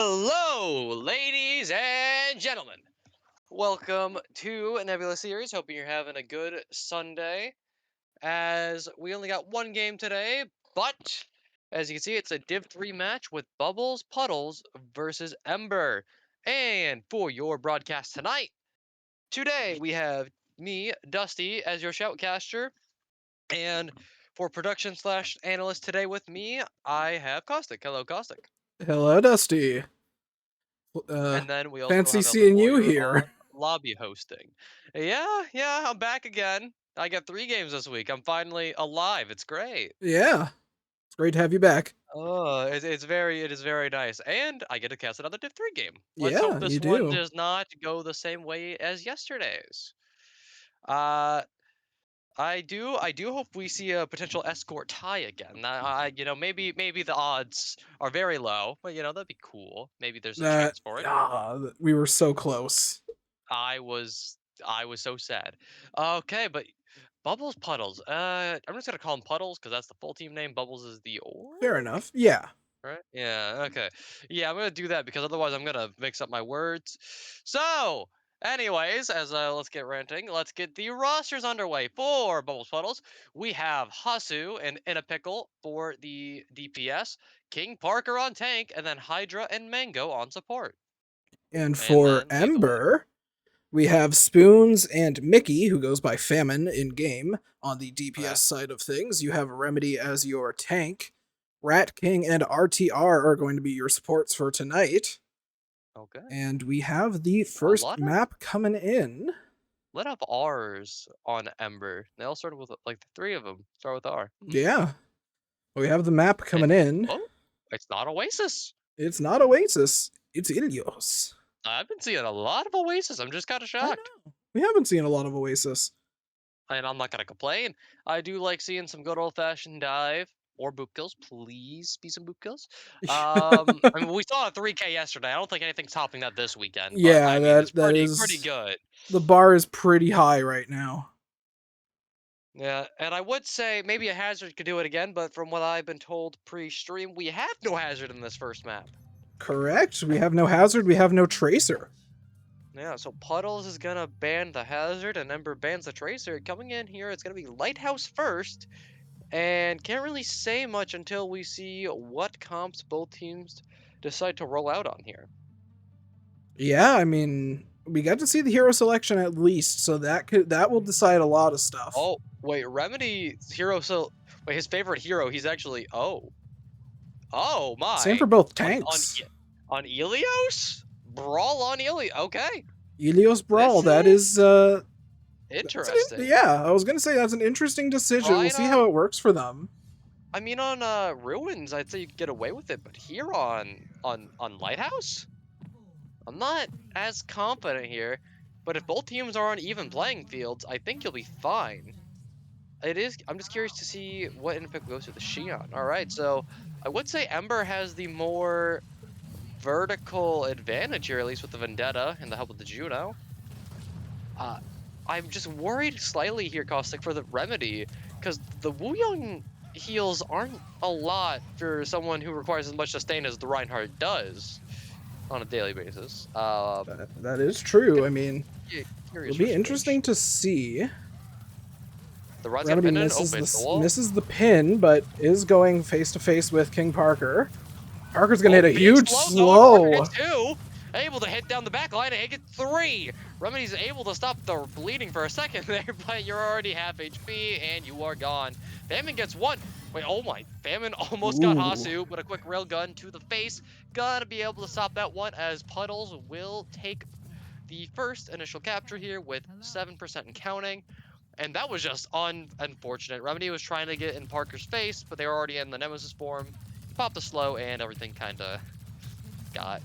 Hello, ladies and gentlemen. Welcome to Nebula series. Hoping you're having a good Sunday. As we only got one game today, but as you can see, it's a Div 3 match with Bubbles, Puddles versus Ember. And for your broadcast today we have me, Dusty, as your shoutcaster. And for production slash analyst today with me, I have Caustic. Hello, Caustic. Hello, Dusty. Uh, And then we also fancy have Elder seeing you Warrior here. on lobby hosting. Yeah, I'm back again. I got 3 games this week. I'm finally alive. It's great. Yeah, it's great to have you back. Oh, it is very nice. And I get to cast another Div 3 game. Let's hope Yeah, this you one do. does not go the same way as yesterday's. Uh I do hope we see a potential escort tie again. Maybe the odds are very low, but that'd be cool. Maybe there's a That chance for it. we were so close. I was I was so sad. Okay, but Bubbles Puddles. I'm just gonna call him Puddles because that's the full team name. Bubbles is the Fair orc, enough. Yeah. right? Yeah. Okay. Yeah, I'm gonna do that because otherwise I'm gonna mix up my words. So, anyways, as let's get ranting. Let's get the rosters underway for Bubbles Puddles. We have Hasu and In a Pickle for the DPS, King Parker on tank, and then Hydra and Mango on support. And And for then lead the way. Ember, we have Spoons and Mickey, who goes by Famine in game on the Okay. DPS side of things. You have Remedy as your tank. Rat King and RTR are going to be your supports for tonight. Okay. And we have the A first lot of map coming in. Let up R's on Ember. They all started with like the 3 of them start with R. Yeah. We have the map And coming in. oh, it's not Oasis. It's not Oasis. It's Ilios. I've been seeing a lot of Oasis. I'm just kind of I shocked. know. We haven't seen a lot of Oasis. And I'm not gonna complain. I do like seeing some good old fashioned dive or boop kills. Please be some boop kills. I mean, we saw a 3K yesterday. I don't think anything's topping that this weekend, but Yeah, I mean, it's that pretty is good. the bar is pretty high right now. Yeah, and I would say maybe a hazard could do it again, but from what I've been told pre-stream, we have no hazard in this first map. Correct. We have no hazard. We have no tracer. Yeah, so Puddles is gonna ban the hazard, and Ember bans the tracer. Coming in here, it's gonna be Lighthouse first, and can't really say much until we see what comps both teams decide to roll out on here. Yeah, I mean, we got to see the hero selection at least, so that will decide a lot of stuff. Oh, wait, Remedy's hero, wait, his favorite hero, he's actually, oh my. Same for both tanks. On Ilios? Brawl on Ilios, okay. Ilios Brawl, that is Interesting. yeah, I was gonna say that's an interesting decision. We'll see how it works for them. I mean, on Ruins, I'd say you could get away with it, but here on Lighthouse, I'm not as confident here. But if both teams are on even playing fields, I think you'll be fine. I'm just curious to see what Inpick goes to the Xion. All right, so I would say Ember has the more vertical advantage here, at least with the Vendetta and the help of the Juno. I'm just worried slightly here, Caustic, for the Remedy, because the Wuyong heals aren't a lot for someone who requires as much sustain as the Reinhardt does on a daily basis. That is true. I mean, it'll be interesting to see. The Remedy misses the pin, but is going face to face with King Parker. Parker's gonna hit a huge slow. Able to hit down the back line and get 3. Remedy's able to stop the bleeding for a second there, but you're already half HP and you are gone. Famine gets 1. Wait, oh my. Famine almost got Hasu, but a quick railgun to the face. Gonna be able to stop that one as Puddles will take the first initial capture here with 7% and counting. And that was just unfortunate. Remedy was trying to get in Parker's face, but they were already in the Nemesis form. He popped the slow and everything kind of got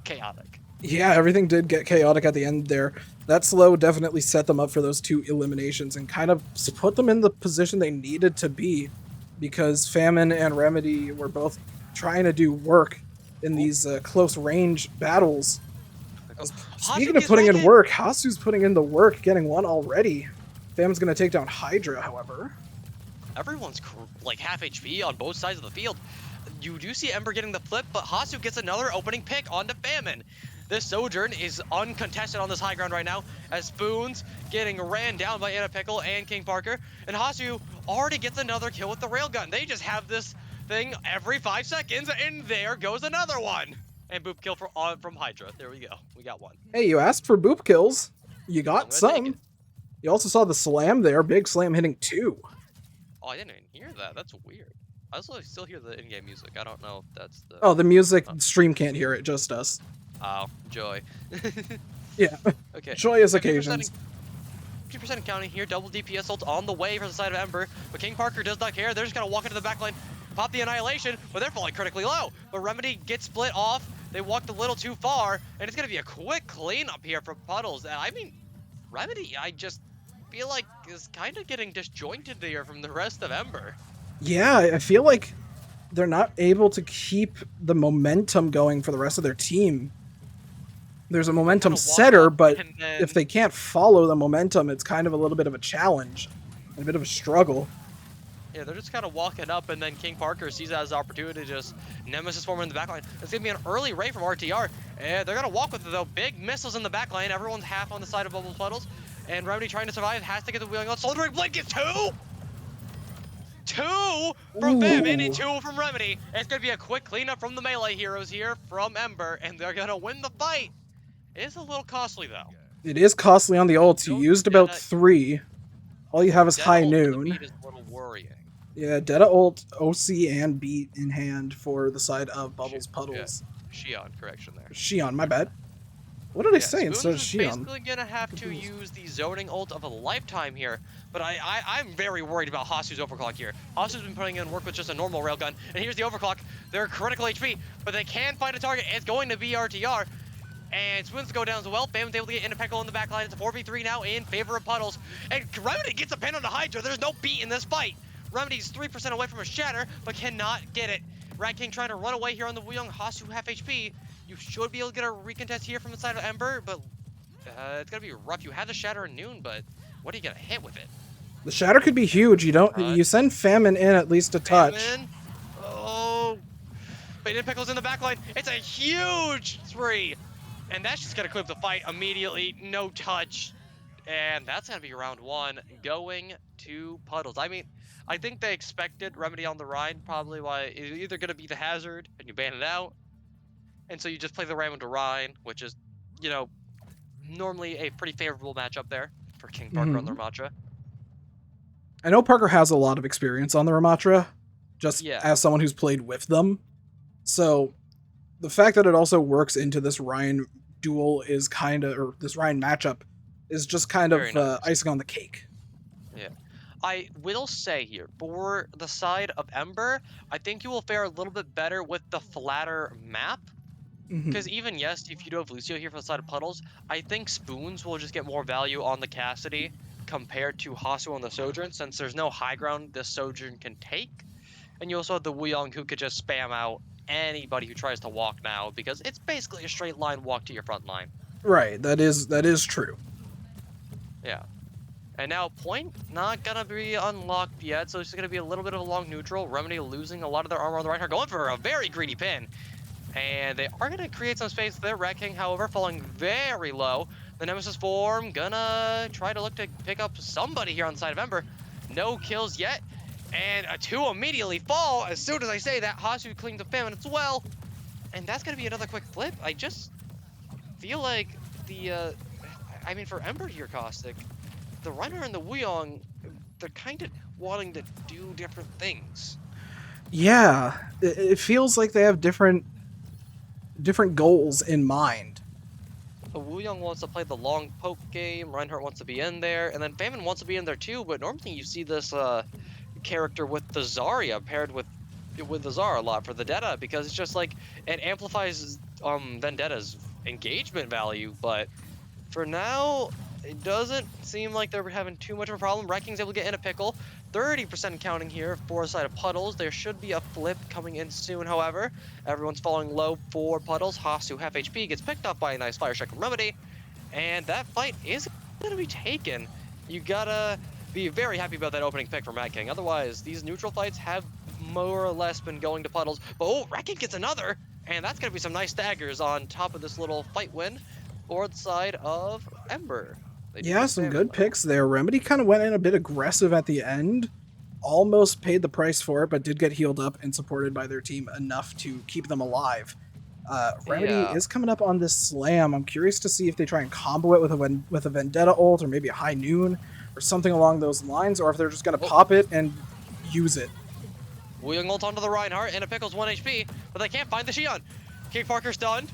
chaotic. Yeah, everything did get chaotic at the end there. That slow definitely set them up for those 2 eliminations and kind of put them in the position they needed to be, because Famine and Remedy were both trying to do work in these close range battles. Speaking of putting in work, Hasu's putting in the work, getting 1 already. Famine's gonna take down Hydra, however. Everyone's like half HP on both sides of the field. you do see Ember getting the flip, but Hasu gets another opening pick onto Famine. This Sojourn is uncontested on this high ground right now, as Spoons getting ran down by Anna Pickle and King Parker, and Hasu already gets another kill with the railgun. They just have this thing every 5 seconds, and there goes another one. And boop kill from Hydra. There we go. We got one. Hey, you asked for boop kills. You got I'm gonna take some. it. You also saw the slam there. Big slam hitting 2. Oh, I didn't even hear that. That's weird. I also still hear the in-game music. I don't know if that's the... Oh, the music, stream can't hear it, just us. Oh, joy. Yeah. Okay. Joy is 50% occasions. 50% counting here. Double DPS ult on the way for the side of Ember. But King Parker does not care. They're just going to walk into the back line, pop the Annihilation, but they're falling critically low. But Remedy gets split off. They walked a little too far, and it's going to be a quick cleanup here from Puddles. I mean, Remedy, I just feel like is kind of getting disjointed here from the rest of Ember. Yeah, I feel like they're not able to keep the momentum going for the rest of their team. There's a momentum Kinda walk setter, up but and then- if they can't follow the momentum, it's kind of a little bit of a challenge and a bit of a struggle. Yeah, they're just kind of walking up, and then King Parker sees that as an opportunity to just Nemesis form in the backline. It's going to be an early raid from RTR, and they're going to walk with it, though. Big missiles in the backline. Everyone's half on the side of Bubbles Puddles, and Remedy trying to survive, has to get the wheeling on. Soldering Blink is 2! 2 from Famine and 2 from Remedy. It's going to be a quick cleanup from the melee heroes here from Ember, and they're going to win the fight. It is a little costly, though. It is costly on the ults. You Don't used about get 3. All you have is Dead high ult to the noon. beat is a little worrying. Yeah, Deta ult, OC, and beat in hand for the side of Bubbles Puddles. Shion, correction there. Shion, my bad. What did I Yeah, say instead of Spoons is Shion? basically gonna have to use the zoning ult of a lifetime here, but I'm very worried about Hasu's overclock here. Hasu's been putting in work with just a normal railgun, and here's the overclock. They're critical HP, but they can find a target. It's going to be RTR, and Spoons go down as well. Bam's able to get into Peckle in the back line. It's a 4v3 now in favor of Puddles, and Remedy gets a pin on the Hydra. There's no beat in this fight. Remedy's 3% away from a shatter, but cannot get it. Rat King trying to run away here on the Wuyong. Hasu half HP. You should be able to get a recontest here from the side of Ember, but it's gonna be rough. You have the shatter at noon, but what are you gonna hit with it? The shatter could be huge. You send Famine in at least a touch. Famine? Oh, Baited Pickle's in the back line. It's a huge 3, and that's just gonna clip the fight immediately. No touch, and that's gonna be round 1 going to Puddles. I mean, I think they expected Remedy on the Rhine, probably why it's either gonna be the hazard and you ban it out, and so you just play the Ram into Rhine, which is, you know, normally a pretty favorable matchup there for King Parker on the Ramatra. I know Parker has a lot of experience on the Ramatra, just Yeah. as someone who's played with them. So the fact that it also works into this Ryan duel is kind of, or this Ryan matchup, is just kind Very of nice. icing on the cake. I will say here, for the side of Ember, I think you will fare a little bit better with the flatter map. Mhm. Because even, yes, if you do have Lucio here for the side of Puddles, I think Spoons will just get more value on the Cassidy compared to Hasu on the Sojourn, since there's no high ground this Sojourn can take. And you also have the Wuyong who could just spam out anybody who tries to walk now, because it's basically a straight line walk to your front line. Right, that is true. Yeah. And now point not gonna be unlocked yet, so it's gonna be a little bit of a long neutral. Remedy losing a lot of their armor on the right hand, going for a very greedy pin. And they are gonna create some space there. Rat King, however, falling very low. The Nemesis form gonna try to look to pick up somebody here on the side of Ember. No kills yet. And a 2 immediately fall as soon as I say that. Hasu cleans the Famine as well. And that's gonna be another quick flip. I just feel like the I mean, for Ember here, Caustic, the Runner and the Wuyong, they're kind of wanting to do different things. Yeah, it feels like they have different goals in mind. The Wuyong wants to play the long poke game, Reinhardt wants to be in there, and then Famine wants to be in there too, but normally you see this character with the Zarya paired with the Zara a lot for the Vendetta, because it's just like, it amplifies Vendetta's engagement value, but for now, it doesn't seem like they're having too much of a problem. Rat King's able to get in a pickle. 30% counting here for the side of Puddles. There should be a flip coming in soon, however. Everyone's falling low for Puddles. Hasu, half HP, gets picked up by a nice fire strike from Remedy. And that fight is going to be taken. You gotta be very happy about that opening pick from Rat King. Otherwise, these neutral fights have more or less been going to Puddles. But oh, Rat King gets another, and that's gonna be some nice staggers on top of this little fight win for the side of Ember. They do Yeah, get some Famine, good though. picks there. Remedy kind of went in a bit aggressive at the end. Almost paid the price for it, but did get healed up and supported by their team enough to keep them alive. Remedy Yeah. is coming up on this slam. I'm curious to see if they try and combo it with a Vendetta ult or maybe a High Noon or something along those lines, or if they're just going to pop it and use it. Wheeling ult onto the Reinhardt, and a Pickle's 1 HP, but they can't find the Xion. King Parker stunned,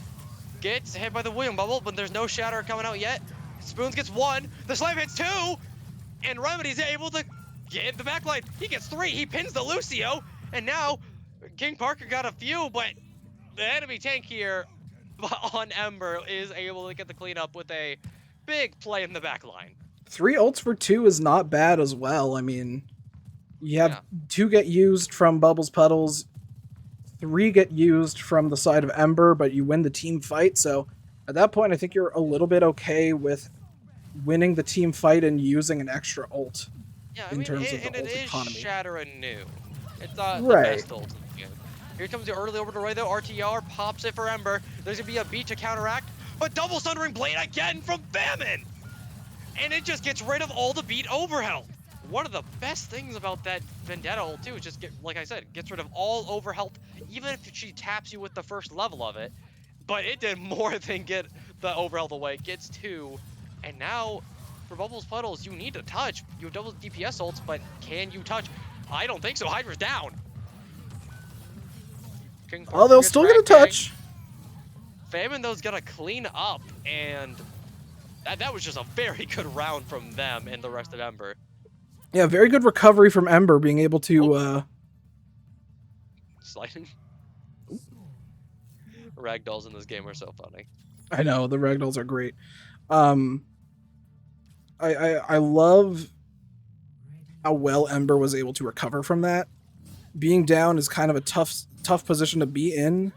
gets hit by the William bubble, but there's no Shatter coming out yet. Spoons gets 1, the Slam hits 2, and Remedy's able to get the backline. He gets 3, he pins the Lucio, and now King Parker got a few, but the enemy tank here on Ember is able to get the cleanup with a big play in the backline. 3 ults for 2 is not bad as well. I mean, you have 2 get used from Bubbles Puddles, 3 get used from the side of Ember, but you win the team fight. So at that point, I think you're a little bit okay with winning the team fight and using an extra ult. Yeah, in terms of the and it ult is economy. Shatter and new. It's not the Right. best ult in the game. Here comes the early orbital right though. RTR pops it for Ember. There's gonna be a beat to counteract, but double Sundering Blade again from Famine! And it just gets rid of all the beat overhealth. One of the best things about that Vendetta ult too is just like I said, gets rid of all overhealth, even if she taps you with the first level of it. But it did more than get the overhealth away. It gets 2, and now for Bubbles Puddles, you need to touch. You have double DPS ults, but can you touch? I don't think so. Hydra's down. Well, they'll still get a touch. Famine, though's gonna clean up, and that was just a very good round from them and the rest of Ember. Yeah, very good recovery from Ember, being able to... Sliding. Ragdolls in this game are so funny. I know, the ragdolls are great. I love how well Ember was able to recover from that. Being down is kind of a tough position to be in.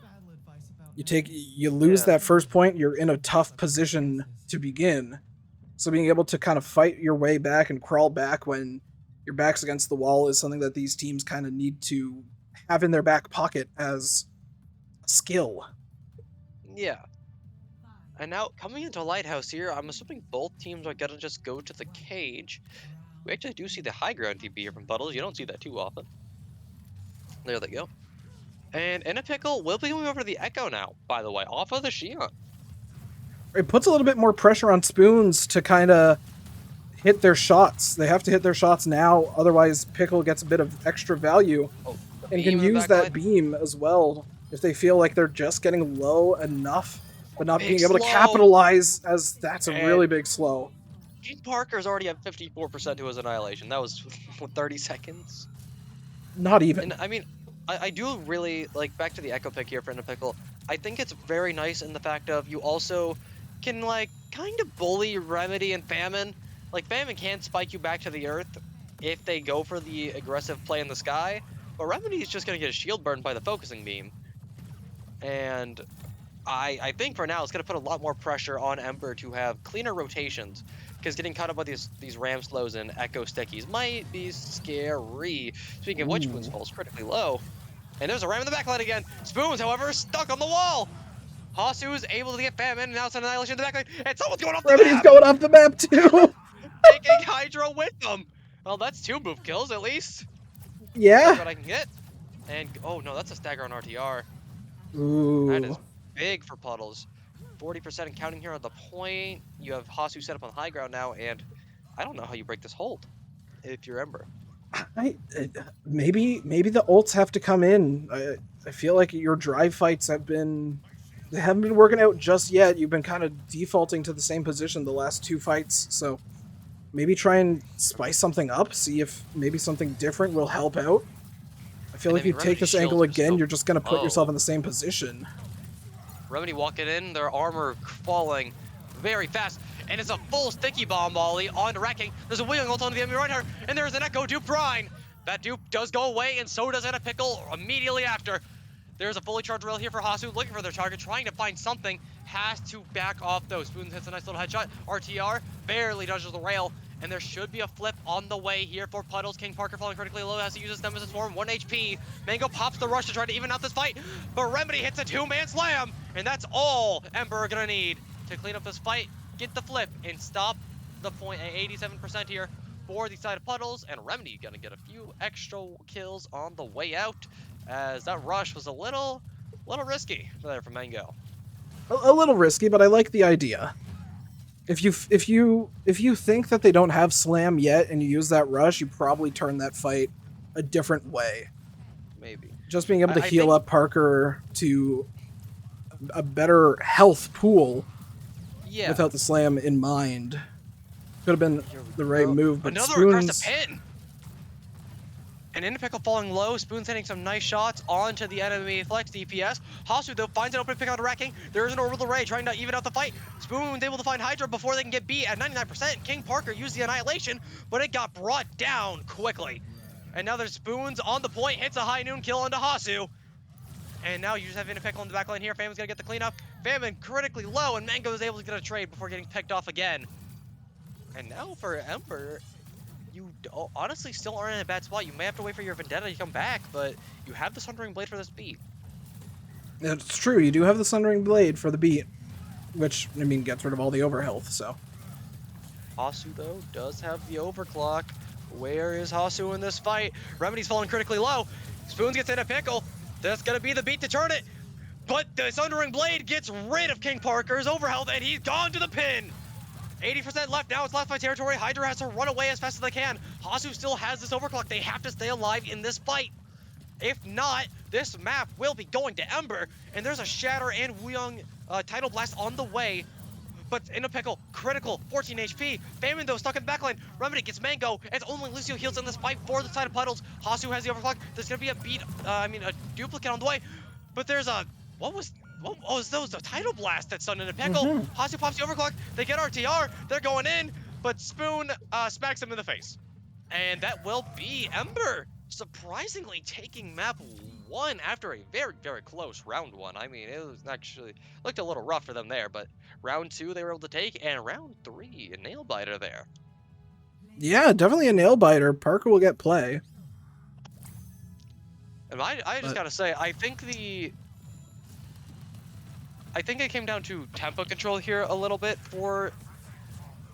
You lose that first point, you're in a tough position to begin. So being able to kind of fight your way back and crawl back when your back's against the wall is something that these teams kind of need to have in their back pocket as a skill. Yeah. And now, coming into Lighthouse here, I'm assuming both teams are gonna just go to the cage. We actually do see the high ground TP here from Puddles. You don't see that too often. There they go. And in a pickle, we'll be going over to the Echo now, by the way, off of the Xion. It puts a little bit more pressure on Spoons to kind of hit their shots. They have to hit their shots now, otherwise Pickle gets a bit of extra value and can use that beam as well if they feel like they're just getting low enough, but not being able to capitalize, as that's a really big slow. King Parker's already at 54% to his annihilation. That was, what, 30 seconds? Not even. And I mean, I do really, like, back to the Echo pick here for Pickle, I think it's very nice in the fact of you also can, like, kind of bully Remedy and Famine. Like, Famine can spike you back to the earth if they go for the aggressive play in the sky, but Remedy is just going to get a shield burned by the focusing beam. And I think for now it's going to put a lot more pressure on Ember to have cleaner rotations, because getting caught up by these ram slows and Echo stickies might be scary. Speaking of which, Spoons falls critically low. And there's a ram in the backline again. Spoons, however, is stuck on the wall. Hasu is able to get Famine, and now it's an annihilation in the backline, and someone's going off the Remedy's map! going off the map too! Taking Hydra with them! Well, that's 2 move kills at least. Yeah. That's what I can get. And, oh no, that's a stagger on RTR. Ooh. That is big for Puddles. 40% and counting here on the point. You have Hasu set up on high ground now, and I don't know how you break this hold if you're Ember. Maybe the ults have to come in. I feel like your drive fights haven't been working out just yet. You've been kind of defaulting to the same position the last 2 fights, so maybe try and spice something up, see if maybe something different will help out. I feel like if you take this angle again, you're just going to put yourself in the same position. Remedy walking in, their armor falling very fast, and it's a full sticky bomb volley onto Rat King. There's a wheeling ult onto the enemy right here, and there's an Echo dupe Brine. That dupe does go away, and so does Pickle immediately after. There's a fully charged rail here for Hasu, looking for their target, trying to find something. Has to back off though. Spoons hits a nice little headshot. RTR barely dodges the rail, and there should be a flip on the way here for Puddles. King Parker falling critically low as he uses Nemesis Form, 1 HP. Mango pops the rush to try to even out this fight, but Remedy hits a two-man slam, and that's all Ember are gonna need to clean up this fight, get the flip, and stop the point at 87% here for the side of Puddles, and Remedy gonna get a few extra kills on the way out, as that rush was a little risky there for Mango. A little risky, but I like the idea. If you think that they don't have slam yet and you use that rush, you probably turn that fight a different way. Maybe. Just being able to I heal think, up Parker to a better health pool yeah. without the slam in mind could have been the right move, but Another Spoon's... aggressive pin! And Into Pickle falling low, Spoon's hitting some nice shots onto the enemy flex DPS. Hasu, though, finds an open pick out of Racking. There is an orbital ray trying to even out the fight. Spoon's able to find Hydra before they can get beat at 99%. King Parker used the Annihilation, but it got brought down quickly. And now there's Spoons on the point, hits a high noon kill onto Hasu. And now you just have Into Pickle in the back line here. Famine's gonna get the cleanup. Famine critically low, and Mango is able to get a trade before getting picked off again. And now for Ember, you honestly still aren't in a bad spot. You may have to wait for your Vendetta to come back, but you have the Sundering Blade for this beat. It's true, you do have the Sundering Blade for the beat, which, I mean, gets rid of all the overhealth, so... Hasu, though, does have the overclock. Where is Hasu in this fight? Remedy's falling critically low. Spoons gets in a pickle. That's gonna be the beat to turn it. But the Sundering Blade gets rid of King Parker's overhealth, and he's gone to the pin. 80% left, now it's left by territory. Hydra has to run away as fast as they can. Hasu still has this overclock. They have to stay alive in this fight. If not, this map will be going to Ember, and there's a Shatter and Wuyong Tidal Blast on the way. But in a pickle, critical, 14 HP. Famine, though, stuck in the backline. Remedy gets Mango, and only Lucio heals in this fight for the side of Puddles. Hasu has the overclock. There's gonna be a duplicate on the way. But there's a, oh, that was the Tidal Blast that stunned in a pickle. Hasu pops the overclock. They get RTR. They're going in, but Spoon smacks him in the face. And that will be Ember surprisingly taking map 1 after a very, very close round 1. I mean, it was actually looked a little rough for them there, but round 2 they were able to take, and round 3 a nail biter there. Yeah, definitely a nail biter. Parker will get play. And I just gotta say, I think it came down to tempo control here a little bit for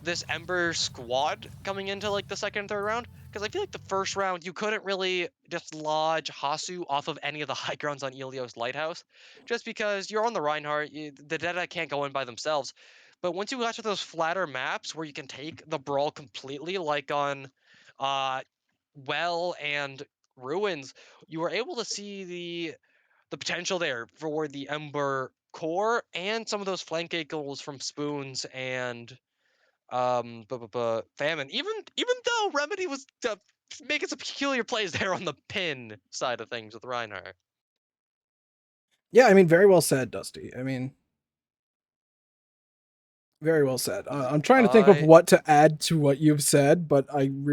this Ember squad coming into like the second and third round, because I feel like the first round you couldn't really dislodge Hasu off of any of the high grounds on Ilios Lighthouse, just because you're on the Reinhardt, the Deadeye can't go in by themselves. But once you got to those flatter maps where you can take the brawl completely, like on Well and Ruins, you were able to see the potential there for the Ember core and some of those flank angles from Spoons and Famine. Even though Remedy was making some peculiar plays there on the pin side of things with Reinhardt. Yeah, I mean, very well said, Dusty. I mean, very well said. I'm trying to think of what to add to what you've said, but I'm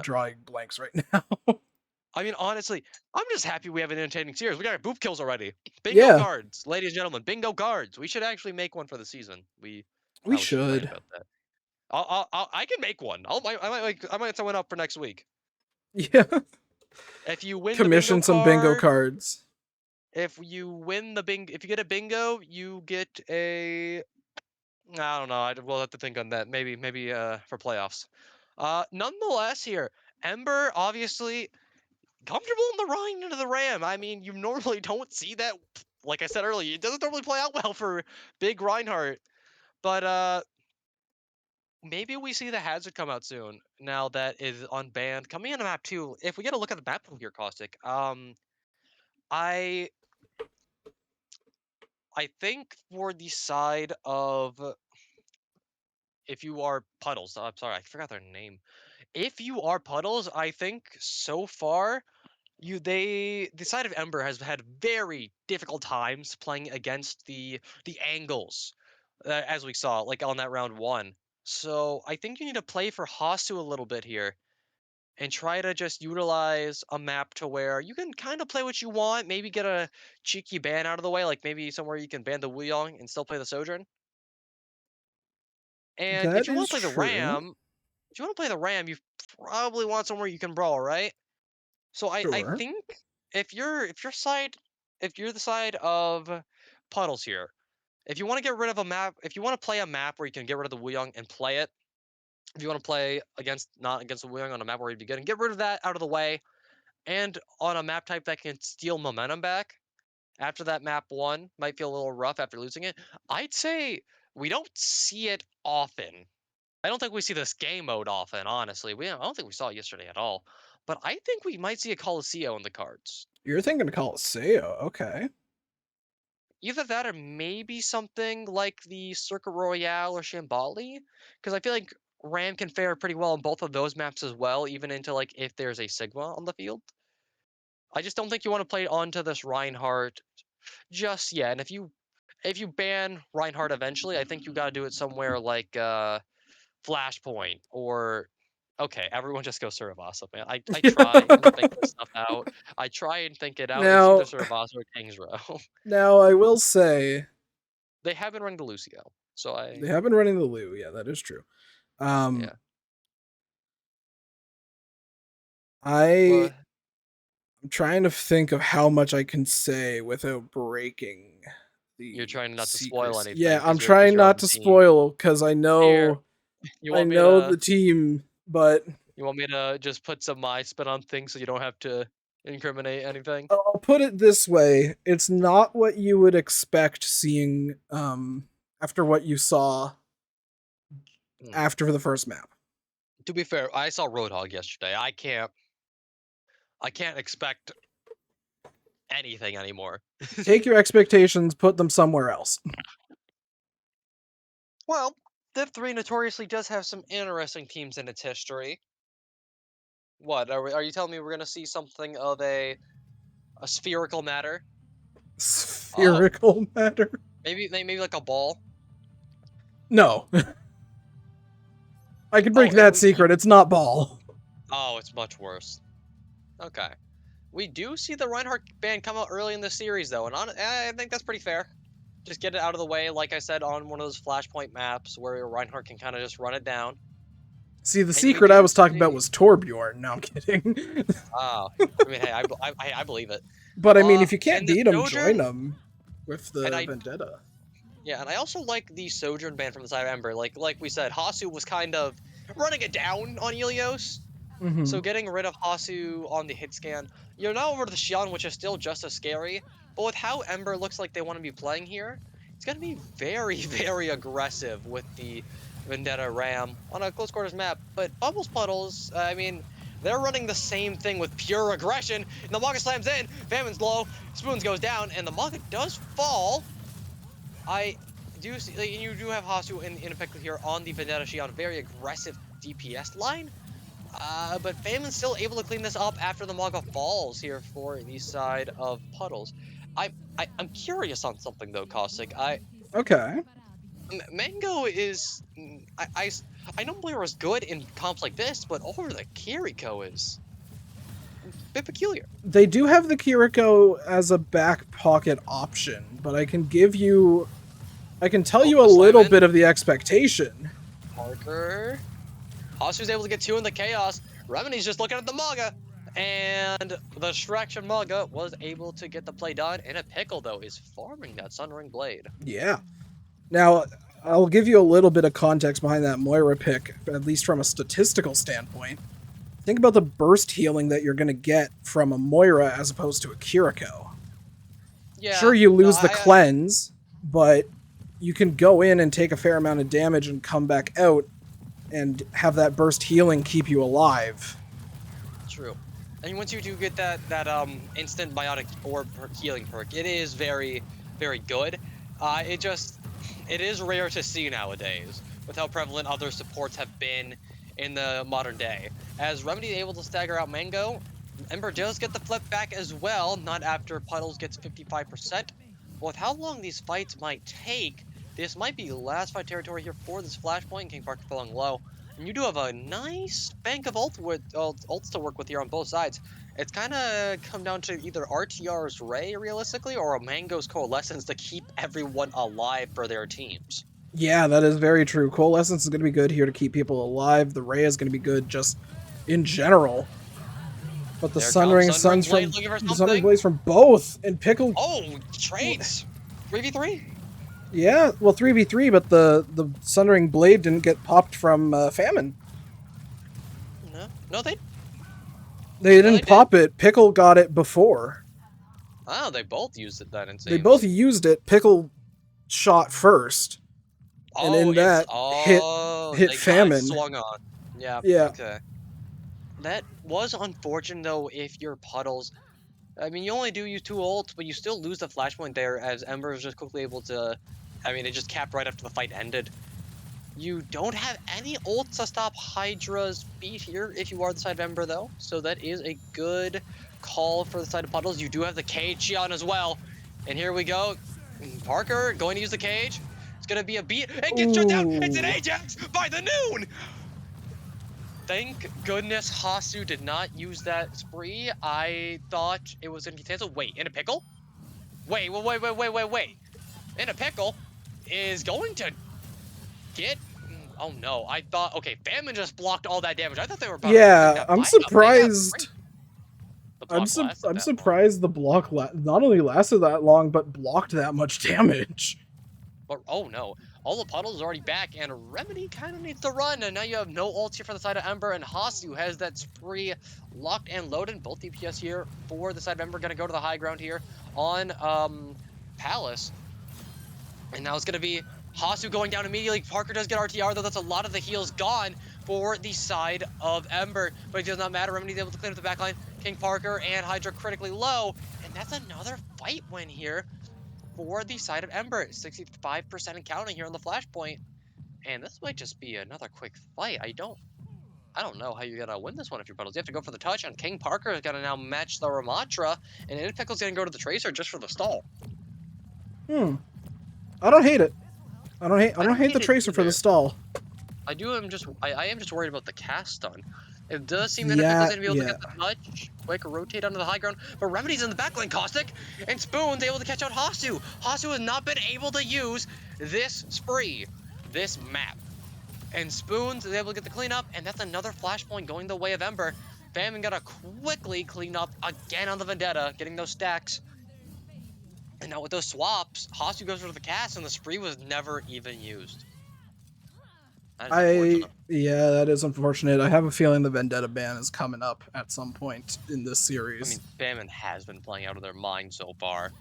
drawing blanks right now. I mean, honestly, I'm just happy we have an entertaining series. We got boop kills already. Bingo cards, ladies and gentlemen. Bingo cards. We should actually make one for the season. We should. About that. I can make one. I might set one up for next week. Yeah. If you win commission some bingo cards. If you win the if you get a bingo, you get a, I don't know. We'll have to think on that. Maybe for playoffs. Nonetheless, here Ember obviously comfortable in the Rhine into the Ram. I mean, you normally don't see that. Like I said earlier, it doesn't normally play out well for big Reinhardt. But maybe we see the Hazard come out soon. Now that is unbanned. Coming into map 2, if we get a look at the map pool here, Caustic, I think for the side of, if you are Puddles, I'm sorry, I forgot their name. If you are Puddles, I think so far, the side of Ember has had very difficult times playing against the angles, as we saw, like on that round 1. So I think you need to play for Hasu a little bit here, and try to just utilize a map to where you can kind of play what you want, maybe get a cheeky ban out of the way, like maybe somewhere you can ban the Wuyong and still play the Sojourn. And if That you want is to play the true. Ram, if you want to play the Ram, you probably want somewhere you can brawl, right? So I Sure. think if you're the side of Puddles here, if you want to get rid of a map, if you want to play a map where you can get rid of the Wuyong and play it, if you want to play against not against the Wuyong on a map where you'd be good and get rid of that out of the way, and on a map type that can steal momentum back after that map one might feel a little rough after losing it. I'd say we don't see it often. I don't think we see this game mode often, honestly. I don't think we saw it yesterday at all. But I think we might see a Coliseum in the cards. You're thinking of Coliseum, okay. Either that or maybe something like the Circuit Royale or Shambali. Because I feel like Ram can fare pretty well on both of those maps as well, even into like if there's a Sigma on the field. I just don't think you want to play onto this Reinhardt just yet. And if you ban Reinhardt eventually, I think you gotta do it somewhere like Flashpoint or okay, everyone just go Surabasa, man. I try and think this stuff out. I try and think it out. It's either Now, Surabasa or Kings Row. now I will say They have been running the Lucio, so they have been running the Lou. Yeah, that is true. yeah. I'm But trying to think of how much I can say without breaking the you're trying not to spoil secrecy. anything. Yeah, I'm 'Cause trying you're on not the to team. spoil because I Here, know you I want me know to the team, but you want me to just put some my spin on things so you don't have to incriminate anything? I'll put it this way: it's not what you would expect seeing after what you saw Hmm. after the first map. To be fair, I saw Roadhog yesterday. I can't expect anything anymore. Take your expectations, put them somewhere else. Well, Div 3 notoriously does have some interesting teams in its history. What are you telling me we're gonna see something of a spherical matter? Oh, Spherical matter? maybe like a ball. No. I can break Oh, that secret. It's not ball. oh, it's much worse. Okay, we do see the Reinhardt ban come out early in the series though, and I think that's pretty fair. Just get it out of the way, like I said, on one of those flashpoint maps where Reinhardt can kind of just run it down. See, the And you secret I do was talking about see. was Torbjorn. No, I'm kidding. Oh, I mean, hey, I believe it. But I mean, if you And can't the beat him, join Sojourn, him with and the Vendetta. yeah, and I also like the Sojourn ban from the side of Ember. Like we said, Hasu was kind of running it down on Ilios. Mm-hmm. So getting rid of Hasu on the hit scan, you're now over to the Xion, which is still just as scary. But with how Ember looks like they want to be playing here, it's gonna be very, very aggressive with the Vendetta Ram on a close quarters map. But Bubbles Puddles, I mean, they're running the same thing with pure aggression. And the Manga slams in, Famine's low, Spoons goes down, and the Manga does fall. I do see, like, you do have Hasu in a pick here on the Vendetta Xion, very aggressive DPS line. But Famine's still able to clean this up after the Manga falls here for the side of Puddles. I'm curious on something though, Caustic. Okay. Mango is I know Moira is good in comps like this, but over the Kiriko is a bit peculiar. They do have the Kiriko as a back pocket option, but I can tell you a little bit of the expectation. Parker. Hasu's able to get two in the chaos. Remedy's just looking at the Manga. And the Distraction Manga was able to get the play done. And a Pickle, though, is farming that Sunring Blade. Yeah. Now, I'll give you a little bit of context behind that Moira pick, at least from a statistical standpoint. Think about the burst healing that you're going to get from a Moira as opposed to a Kiriko. Yeah. Sure, you lose the cleanse, but you can go in and take a fair amount of damage and come back out and have that burst healing keep you alive. True. And once you do get that instant biotic orb healing perk, it is very, very good. It is rare to see nowadays with how prevalent other supports have been in the modern day. As Remedy is able to stagger out Mango, Ember does get the flip back as well, not after Puddles gets 55%. But with how long these fights might take, this might be last fight territory here for this Flashpoint. King Parker falling low. And you do have a nice bank of ults to work with here on both sides. It's kind of come down to either RTR's Ray, realistically, or a Mango's Coalescence to keep everyone alive for their teams. Yeah, that is very true. Coalescence is going to be good here to keep people alive. The Ray is going to be good just in general. But the There comes Sundering Sunring Suns Blade from looking for the Sundering something. Blaze from both and Pickle. Oh, trades. 3v3. Yeah, well 3v3, but the Sundering Blade didn't get popped from Famine. No, they They no, didn't they did. pop it. Pickle got it before. Oh, they both used it then, it They both seems. used it. Pickle shot first, and Oh, in it's that hit they got it Famine. swung on. Yeah, Yeah, okay. That was unfortunate though if you're Puddles. I mean, you only do use 2 ults, but you still lose the flashpoint there as Ember was just quickly able to. I mean, it just capped right after the fight ended. You don't have any ults to stop Hydra's beat here if you are the side of Ember though, so that is a good call for the side of Puddles. You do have the cage on as well, and here we go. Parker going to use the cage. It's gonna be a beat and get shut down. It's an Ooh. Ajax by the noon. Thank goodness Hasu did not use that spree. I thought it was gonna get canceled. Wait, in a pickle? Wait. In a pickle is going to get. Oh no, I thought. Okay, Famine just blocked all that damage. I thought they were about to bring yeah. that I'm fight up. They have surprised. the block lasted I'm that long. surprised the block not only lasted that long, but blocked that much damage. But oh no, all the Puddles are already back, and Remedy kind of needs to run. And now you have no ults here for the side of Ember, and Hasu has that spree locked and loaded. Both DPS here for the side of Ember, gonna go to the high ground here on Palace. And now it's gonna be Hasu going down immediately. Parker does get RTR, though that's a lot of the heals gone for the side of Ember. But it does not matter. Remedy's able to clean up the backline. King Parker and Hydra critically low. And that's another fight win here for the side of Ember. 65% and counting here on the flashpoint. And this might just be another quick fight. I don't know how you're gonna win this one if you're Puddles. You have to go for the touch, and King Parker is gonna now match the Ramatra, and Inpickle's gonna go to the Tracer just for the stall. I don't hate it. I don't hate the it Tracer for the either. stall. I am just worried about the cast stun. It does seem that Yeah, Inpickle's gonna be able to get the touch, quick rotate onto the high ground, but Remedy's in the backline, Caustic, and Spoon's able to catch out Hasu. Hasu has not been able to use this spree, this map. And Spoons is able to get the cleanup, and that's another flashpoint going the way of Ember. Famine gotta quickly clean up again on the Vendetta, getting those stacks. And now with those swaps, Hasu goes for the cast, and the spree was never even used. That is unfortunate. Yeah, that is unfortunate. I have a feeling the Vendetta ban is coming up at some point in this I series. mean, Famine has been playing out of their mind so far.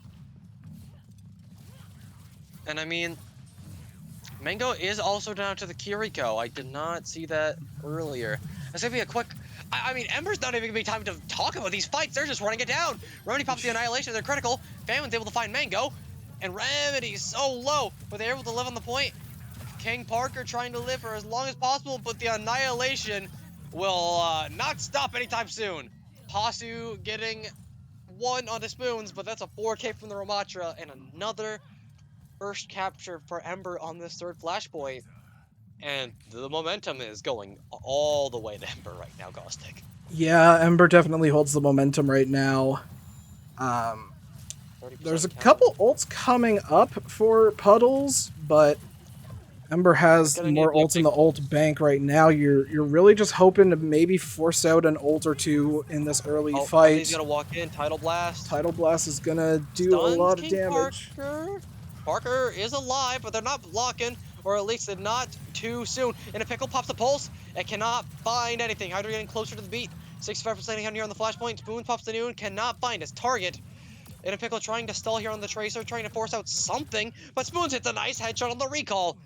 And I mean, Mango is also down to the Kiriko. I did not see that earlier. That's gonna be a quick. I mean, Ember's not even gonna be time to talk about these fights. They're just running it down. Remedy pops the Annihilation. They're critical. Famine's able to find Mango, and Remedy's so low, but they're able to live on the point. King Parker trying to live for as long as possible, but the Annihilation will not stop anytime soon. Hasu getting 1 on the Spoons, but that's a 4K from the Ramatra, and another first capture for Ember on this third flashpoint. And the momentum is going all the way to Ember right now, Caustic. Yeah, Ember definitely holds the momentum right now. There's a couple ults coming up for Puddles, but Ember has more ults in the ult bank right now. You're really just hoping to maybe force out an ult or two in this early fight. He's gonna walk in, Tidal Blast. Tidal Blast is gonna do a lot of damage. Parker is alive, but they're not blocking, or at least they're not too soon. And a Pickle pops the pulse. It cannot find anything. Hydra getting closer to the beat. 65% here on the flashpoint. Spoon pops the noon, cannot find his target. And a Pickle trying to stall here on the Tracer, trying to force out something, but Spoons hits a nice headshot on the recall.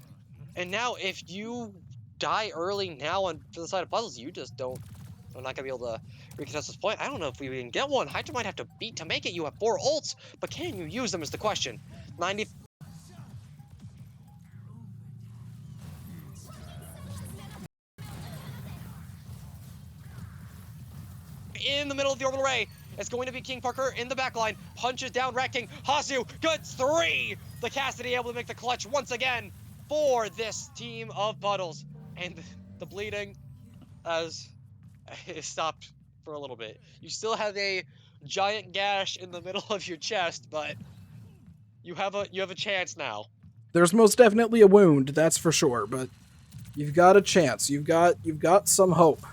And now, if you die early now on to the side of Puddles, you just don't. We're not gonna be able to recontest this point. I don't know if we can get one. Hydra might have to beat to make it. You have 4 ults, but can you use them is the question. 90. In the middle of the orbital ray. It's going to be King Parker in the backline. Punches down Rat King. Hasu gets 3. The Cassidy able to make the clutch once again for this team of Puddles. And the bleeding has stopped for a little bit. You still have a giant gash in the middle of your chest, but you have a chance now. There's most definitely a wound, that's for sure, but you've got a chance. You've got some hope.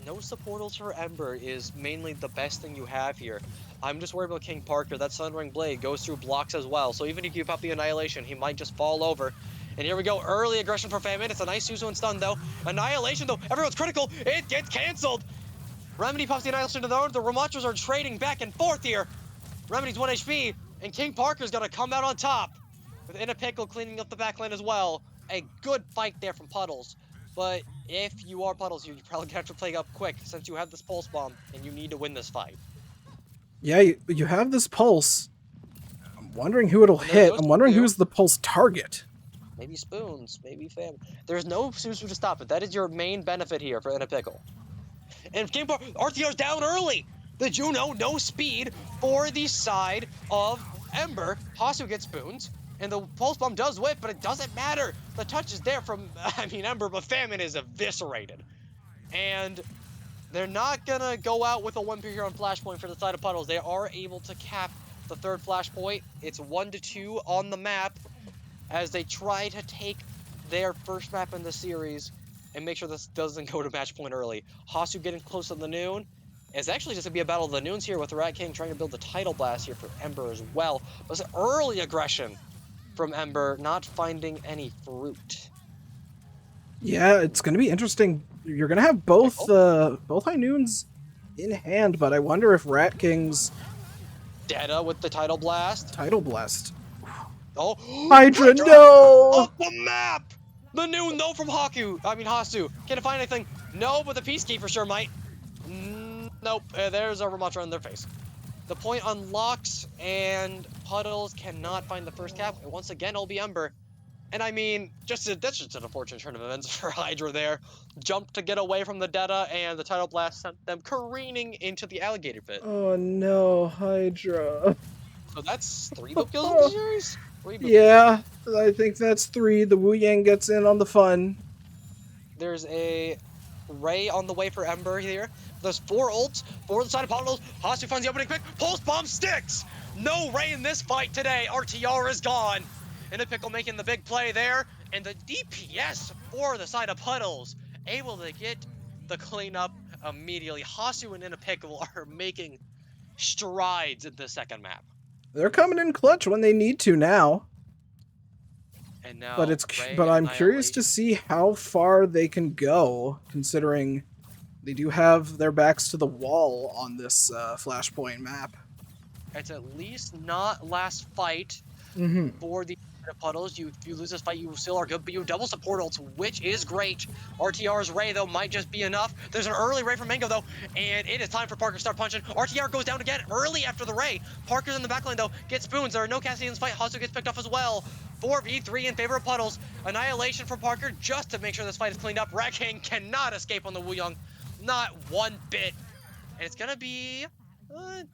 No supportals for Ember is mainly the best thing you have here. I'm just worried about King Parker. That Sunring Blade goes through blocks as well, so even if you pop the Annihilation, he might just fall over. And here we go, early aggression for Famine. It's a nice Suzu and stun though. Annihilation though, everyone's critical. It gets canceled. Remedy pops the Annihilation to the own. The Ramachos are trading back and forth here. Remedy's 1 HP, and King Parker's gonna come out on top. With In a Pickle cleaning up the backline as well. A good fight there from Puddles. But if you are Puddles, you're probably gonna have to play up quick since you have this Pulse Bomb, and you need to win this fight. Yeah, you have this Pulse. I'm wondering who it'll hit. I'm wondering who's the Pulse target. Maybe Spoons, maybe Fam. There's no Suzu to stop it. That is your main benefit here for In a Pickle. And King Parker, RTR's down early. The Juno, no speed for the side of Ember. Hasu gets Spoons. And the Pulse Bomb does whip, but it doesn't matter. The touch is there from, Ember, but Famine is eviscerated. And they're not gonna go out with a 1 here on Flashpoint for the side of Puddles. They are able to cap the third Flashpoint. It's 1-2 on the map as they try to take their first map in the series and make sure this doesn't go to match point early. Hasu getting close to the Noon. It's actually just gonna be a battle of the Noons here with the Rat King trying to build the Tidal Blast here for Ember as well. But it's an early aggression from Ember, not finding any fruit. Yeah, it's going to be interesting. You're going to have both High Noons in hand, but I wonder if Rat King's Data with the Tidal Blast. Tidal Blast. Oh, Hydra, no! Off the map! The Noon, no, from Hasu. Can't find anything. No, but the Peacekeeper sure might. Nope, there's a Ramatra in their face. The point unlocks, and Puddles cannot find the first cap. And once again, it'll be Ember. And I mean, that's just an unfortunate turn of events for Hydra there. Jumped to get away from the Deta, and the Tidal Blast sent them careening into the Alligator Pit. Oh no, Hydra. So that's 3 book kills in the series? Yeah, I think that's 3. The Wu Yang gets in on the fun. There's a Ray on the way for Ember here. There's 4 ults, 4 on the side of Puddles. Hasu finds the opening quick. Pulse Bomb sticks! No Ray in this fight today. RTR is gone. In a Pickle making the big play there. And the DPS for the side of Puddles able to get the cleanup immediately. Hasu and In a Pickle are making strides in the second map. They're coming in clutch when they need to now. And now but I'm curious to see how far they can go, considering they do have their backs to the wall on this Flashpoint map. It's at least not last fight for the Puddles. If you lose this fight, you still are good, but you double support ults, which is great. RTR's Ray, though, might just be enough. There's an early Ray from Mango, though, and it is time for Parker to start punching. RTR goes down again early after the Ray. Parker's in the backline, though, gets Spoons. There are no Cassidy in this fight. Hasu gets picked off as well. 4v3 in favor of Puddles. Annihilation for Parker just to make sure this fight is cleaned up. Rat King cannot escape on the Wu Young. Not one bit. And it's gonna be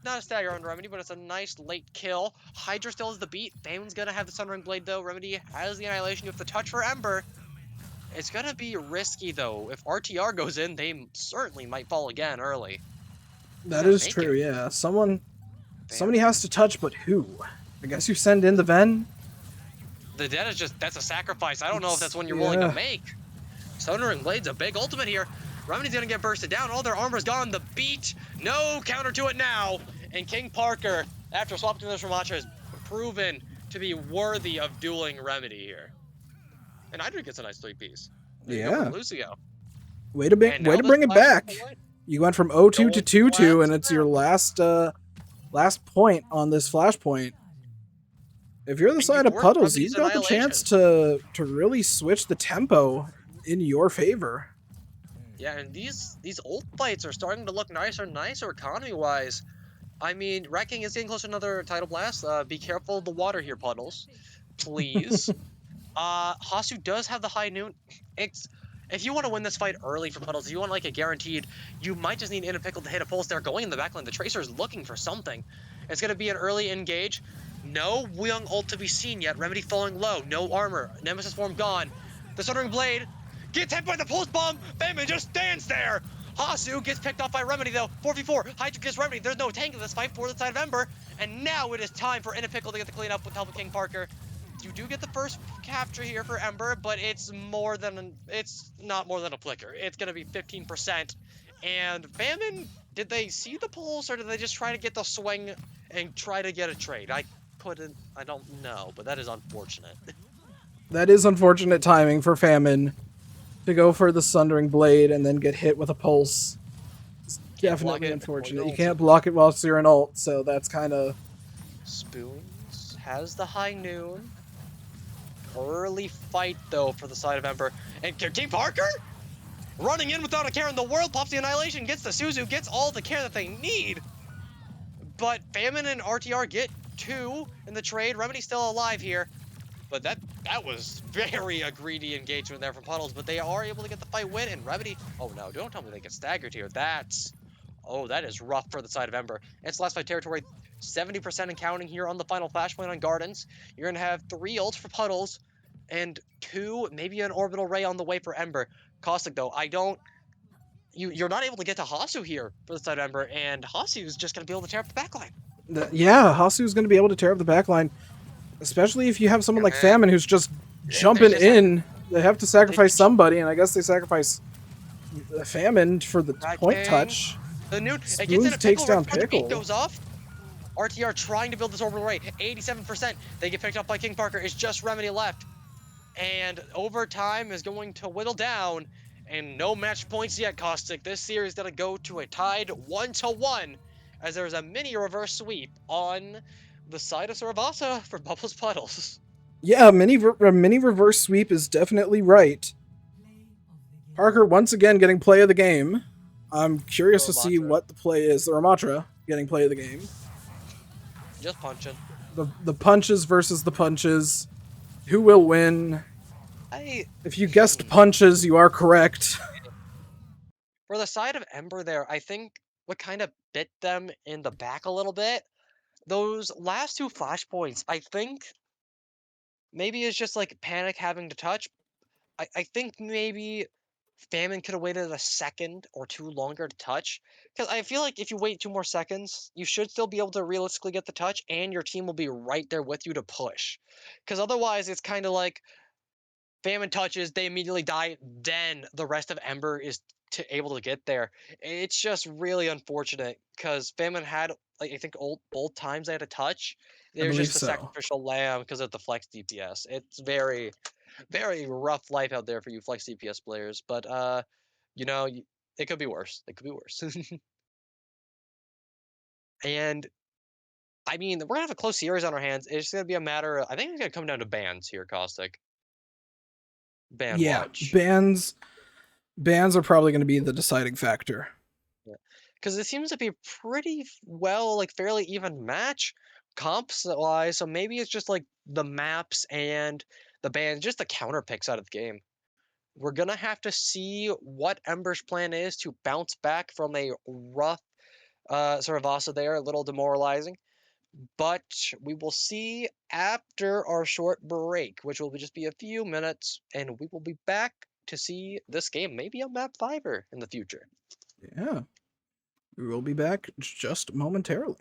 not a stagger on Remedy, but it's a nice late kill. Hydra still has the beat. Famine's gonna have the Sunring Blade though. Remedy has the Annihilation. You have the touch for Ember. It's gonna be risky though. If RTR goes in, they certainly might fall again early. That is true, yeah. Somebody has to touch, but who? I guess you send in the Ven? The dead is just, that's a sacrifice. I don't know if that's one you're willing to make. Sunring Blade's a big ultimate here. Remedy's gonna get bursted down. All their armor's gone. The beat, no counter to it now. And King Parker, after swapping this Ramatra, has proven to be worthy of dueling Remedy here. And Hydra gets a nice 3-piece. Yeah. Lucio. Way to bring it back. You went from 0-2 to 2-2, and it's your last point on this Flashpoint. If you're the side of Puddles, you've got the chance to really switch the tempo in your favor. Yeah, and these ult fights are starting to look nicer and nicer economy-wise. I mean, Rat King is getting close to another Tidal Blast. Be careful of the water here, Puddles. Please. Hasu does have the high noon. If you want to win this fight early for Puddles, if you want like a guaranteed, you might just need In a Pickle to hit a pulse. They're going in the backline. The Tracer is looking for something. It's going to be an early engage. No Young ult to be seen yet. Remedy falling low. No armor. Nemesis form gone. The Sunring Blade gets hit by the pulse bomb. Famine just stands there. Hasu gets picked off by Remedy though. 4v4. Hydra gets Remedy. There's no tank in this fight for the side of Ember. And now it is time for In a Pickle to get the clean up with help of King Parker. you do get the first capture here for Ember, but it's not more than a flicker. It's gonna be 15%. And Famine, did they see the pulse or did they just try to get the swing and try to get a trade? I don't know, but that is unfortunate. That is unfortunate timing for Famine to go for the Sundering Blade and then get hit with a pulse. It's Can't block definitely it before unfortunate. your You ult. can't block it whilst you're in ult, so that's kind of... Spoons has the high noon. Early fight though for the side of Ember. And King Parker running in without a care in the world, pops the Annihilation, gets the Suzu, gets all the care that they need. But Famine and RTR get 2 in the trade. Remedy's still alive here. But that was very a greedy engagement there from Puddles. But they are able to get the fight win. And Remedy, oh no, don't tell me they get staggered here. That is rough for the side of Ember. It's last fight territory, 70% and counting here on the final flashpoint on Gardens. You're going to have 3 ults for Puddles and 2, maybe an orbital ray on the way for Ember. Caustic though, you're not able to get to Hasu here for the side of Ember, and Hasu is just going to be able to tear up the backline. Yeah, Hasu's going to be able to tear up the backline, especially if you have someone like Famine who's just jumping in. They have to sacrifice somebody, and I guess they sacrifice Famine for the point touch. The noon, it gets in Spoons a takes pickle down right before the beat Pickle. goes off. RTR trying to build this orbital ray, 87%. They get picked up by King Parker. It's just Remedy left. And overtime is going to whittle down, and no match points yet, Caustic. This series is going to go to a tied 1-1 as there's a mini reverse sweep on the side of Saravasa for Bubbles Puddles. Yeah, mini reverse sweep is definitely right. Parker once again getting play of the game. I'm curious to see what the play is. The Ramatra getting play of the game. Just punching. The punches versus the punches. Who will win? If you guessed punches, you are correct. For the side of Ember there, I think what kind of bit them in the back a little bit, those last 2 flashpoints, I think maybe it's just like Panic having to touch. I think maybe Famine could have waited a second or 2 longer to touch. Because I feel like if you wait 2 more seconds, you should still be able to realistically get the touch, and your team will be right there with you to push. Because otherwise, it's kind of like Famine touches, they immediately die, then the rest of Ember is able to get there. It's just really unfortunate because Famine had, like, I think both times they had a touch. I There's believe just a so. sacrificial lamb because of the flex DPS. It's very, very rough life out there for you flex DPS players. But you know, it could be worse. It could be worse. And I mean, we're gonna have a close series on our hands. It's gonna be a matter of, I think it's gonna come down to bans here, Caustic. Ban watch. Bans are probably going to be the deciding factor. Yeah. Because it seems to be pretty well, like, fairly even match comps wise. So maybe it's just like the maps and the bans, just the counter picks out of the game. We're gonna have to see what Ember's plan is to bounce back from a rough Saravasa there, a little demoralizing. But we will see after our short break, which will just be a few minutes, and we will be back to see this game, maybe a map 5er in the future. Yeah. We will be back just momentarily.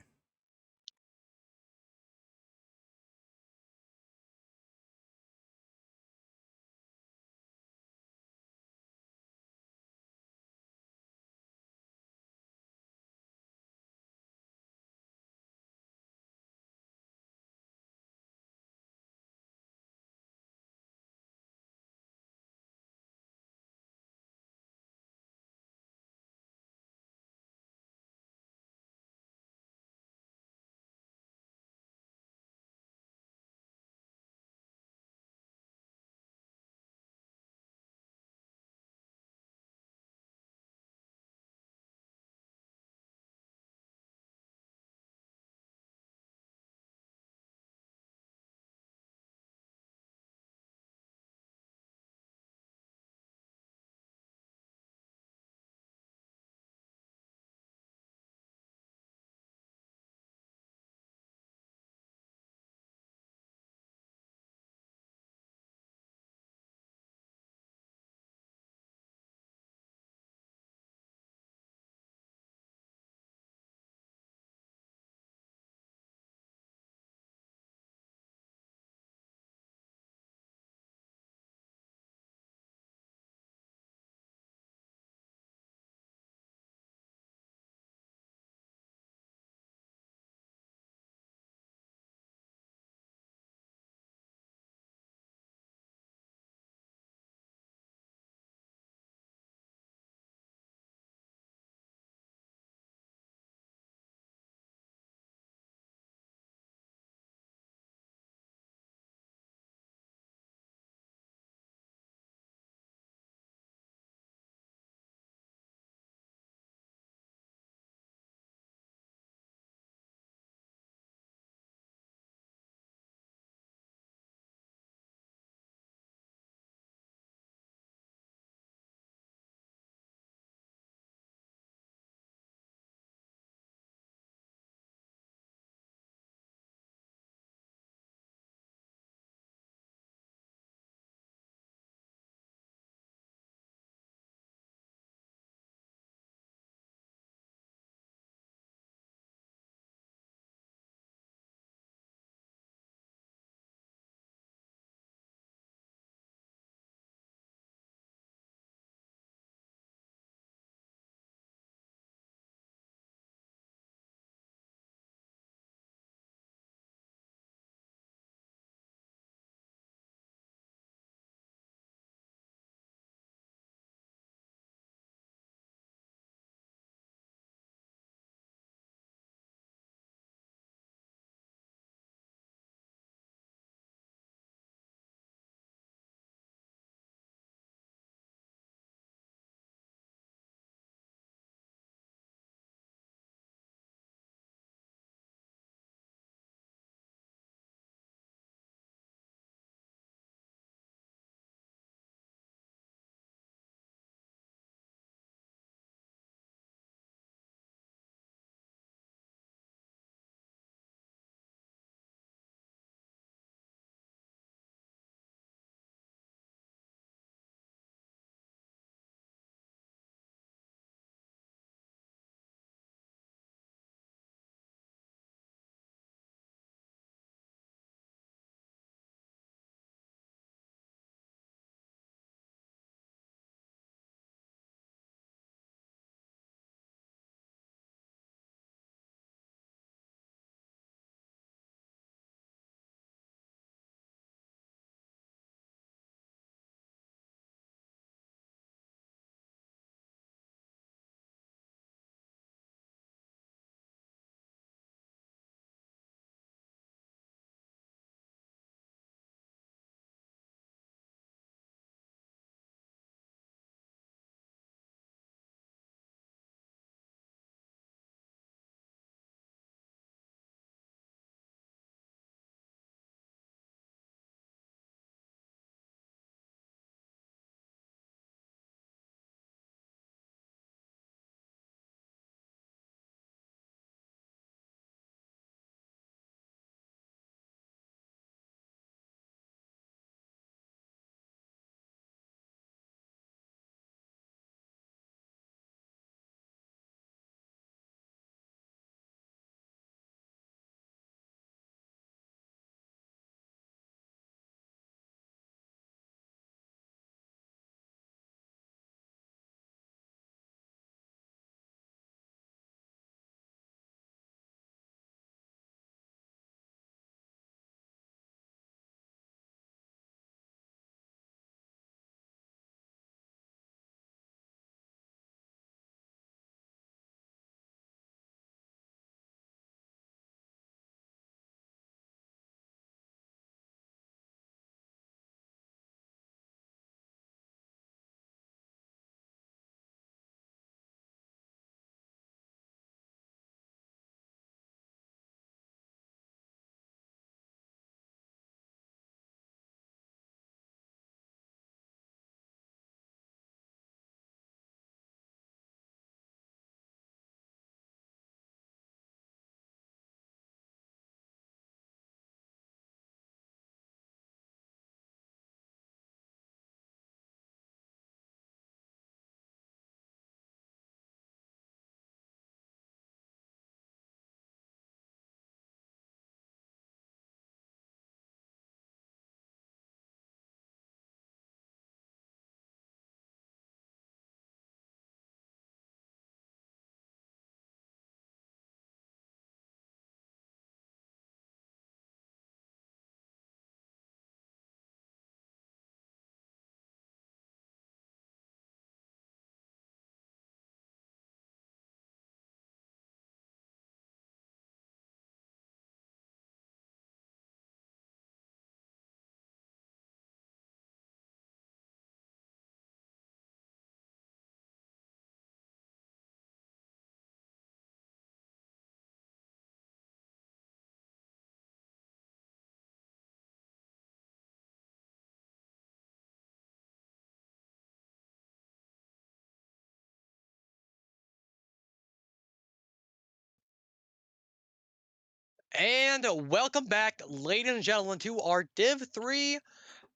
And welcome back, ladies and gentlemen, to our Div 3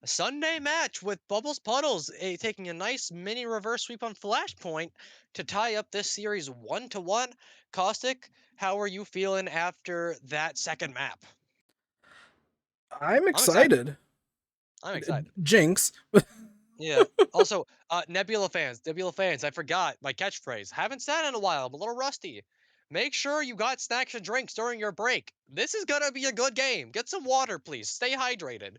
Sunday match with Bubbles Puddles, taking a nice mini reverse sweep on Flashpoint to tie up this series 1-1. Caustic, how are you feeling after that second map? I'm I'm excited. excited. I'm excited. Jinx. Yeah. Also, Nebula fans, I forgot my catchphrase. Haven't said it in a while. I'm a little rusty. Make sure you got snacks and drinks during your break. This is gonna be a good game. Get some water, please. Stay hydrated.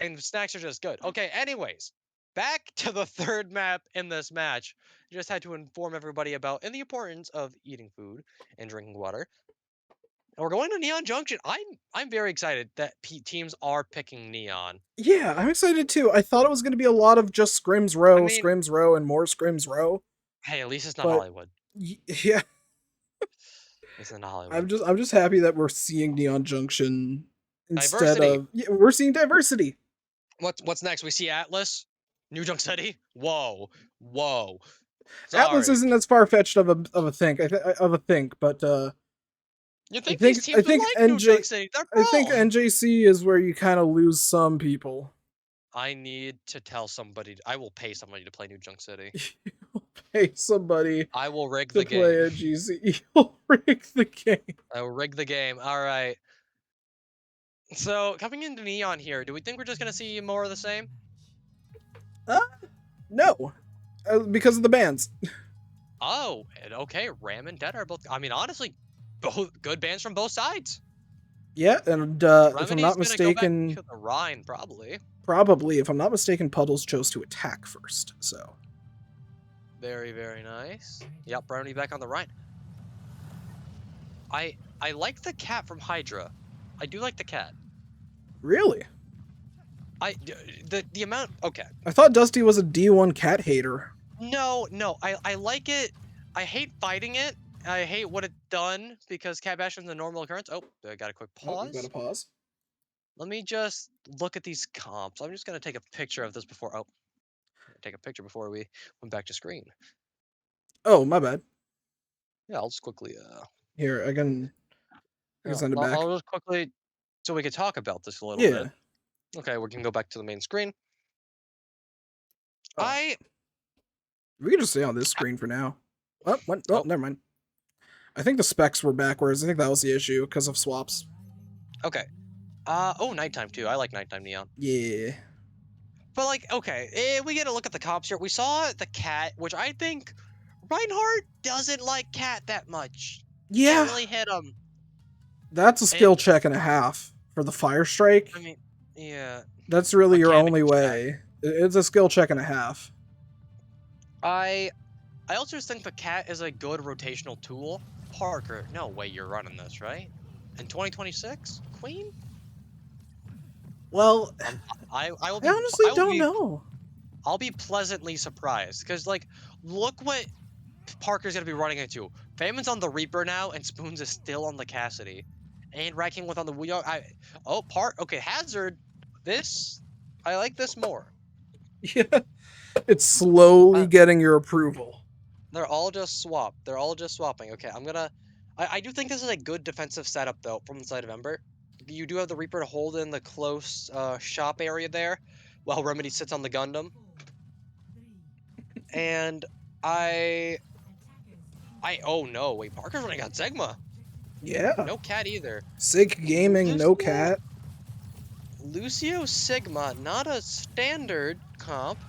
And snacks are just good. Okay, anyways, back to the third map in this match. Just had to inform everybody about the importance of eating food and drinking water. And we're going to Neon Junction. I'm very excited that teams are picking Neon. Yeah, I'm excited too. I thought it was going to be a lot of just scrims row, and more scrims row. Hey, at least it's not But Hollywood. Yeah, It's not Hollywood. I'm just happy that we're seeing Neon Junction instead Diversity. of we're seeing diversity. What's next? We see Atlas, New Junk City. Whoa. Atlas Sorry. isn't as far fetched of a think, but You think these teams would like New Junk City? They're I think pro. NJC is where you kind of lose some people. I need to tell somebody. I will pay somebody to play New Junk City. You'll pay somebody I will rig to the game. play a GC. You'll rig the game. I will rig the game. All right. So coming into Neon here, do we think we're just gonna see more of the same? No, because of the bans. Oh, and okay. Ram and Dead are both. I mean, honestly, both good bands from both sides. Yeah, and if I'm not mistaken, go back to the Rhine probably if I'm not mistaken, Puddles chose to attack first. So very, very nice. Yep, Brownie back on the Rhine. I like the cat from Hydra. I do like the cat. really, The amount. Okay. I thought Dusty was a D1 cat hater. No. I like it. I hate fighting it. I hate what it's done because cat bashing is a normal occurrence. Oh, I got a quick pause. Got to pause. Let me just look at these comps. I'm just gonna take a picture of this before. Oh, take a picture before we went back to screen. Oh, my bad. Yeah, I'll just quickly. Here, I can send it back. I'll just quickly, so we could talk about this a little Yeah. bit. Okay, we can go back to the main screen. Oh. We can just stay on this screen for now. Oh, what? Oh, never mind. I think the specs were backwards. I think that was the issue because of swaps. Okay. Oh, nighttime too. I like nighttime Neon. Yeah. But like, okay, we get a look at the comps here. We saw the cat, which I think Reinhardt doesn't like cat that much. Yeah. Can't really hit him. That's a skill check and a half for the fire strike. I mean, yeah. That's really your only way. It's a skill check and a half. I also think the cat is a good rotational tool. Parker, no way you're running this, right? In 2026, Queen? Well, I honestly don't know. I'll be pleasantly surprised because, like, look what Parker's gonna be running into. Famine's on the Reaper now, and Spoons is still on the Cassidy, and Racking with on the Okay, Hazard. This I like this more. Yeah, it's slowly getting your approval. They're all just swapped. They're all just swapping. Okay, I do think this is a good defensive setup though from the side of Ember. You do have the Reaper to hold in the close shop area there, while Remedy sits on the Gundam. And oh no, wait, Parker's running on Sigma. Yeah. No cat either. Sig Gaming, no cat. Lucio Sigma, not a standard comp.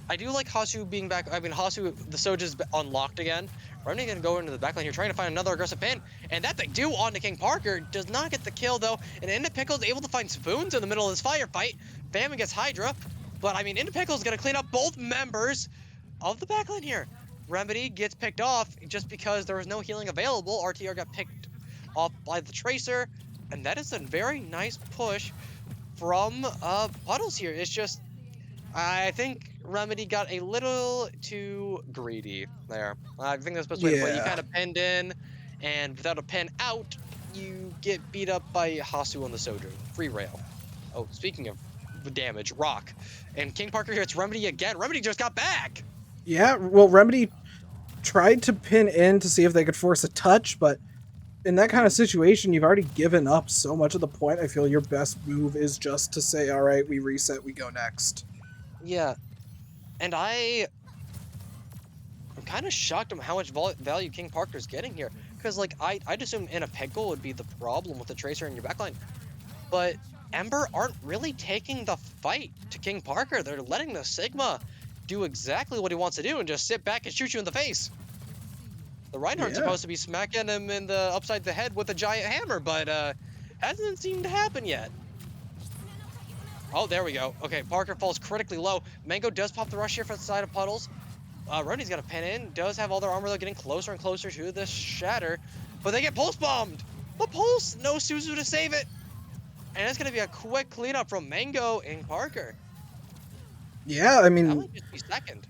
I do like Hasu being back. I mean, Hasu, the Soja's unlocked again. Remedy gonna go into the backline here, trying to find another aggressive pin. And that they do on to King Parker. Does not get the kill though. And Indipickle is able to find Spoons in the middle of this firefight. Famine gets Hydra. But I mean, Indipickle is gonna clean up both members of the backline here. Remedy gets picked off just because there was no healing available. RTR got picked off by the Tracer. And that is a very nice push from Puddles here. It's just, I think Remedy got a little too greedy there. I think that's the best way to play. You kind of pinned in, and without a pin out, you get beat up by Hasu on the Sojourn. Free rail. Oh, speaking of damage, Rock. And King Parker hits Remedy again. Remedy just got back! Yeah, well, Remedy tried to pin in to see if they could force a touch, but in that kind of situation, you've already given up so much of the point. I feel your best move is just to say, all right, we reset, we go next. Yeah, and I'm kind of shocked at how much value King Parker's getting here. Because, like, I'd assume in a pickle would be the problem with the Tracer in your backline. But Ember aren't really taking the fight to King Parker. They're letting the Sigma do exactly what he wants to do and just sit back and shoot you in the face. The Reinhardt's supposed to be smacking him in the upside the head with a giant hammer, but hasn't seemed to happen yet. Oh, there we go. Okay, Parker falls critically low. Mango does pop the rush here for the side of Puddles. Rodney's got a pin in. Does have all their armor, though, getting closer and closer to this shatter. But they get pulse bombed. The pulse, no Suzu to save it. And it's going to be a quick cleanup from Mango and Parker. Yeah, I mean, That might just be second.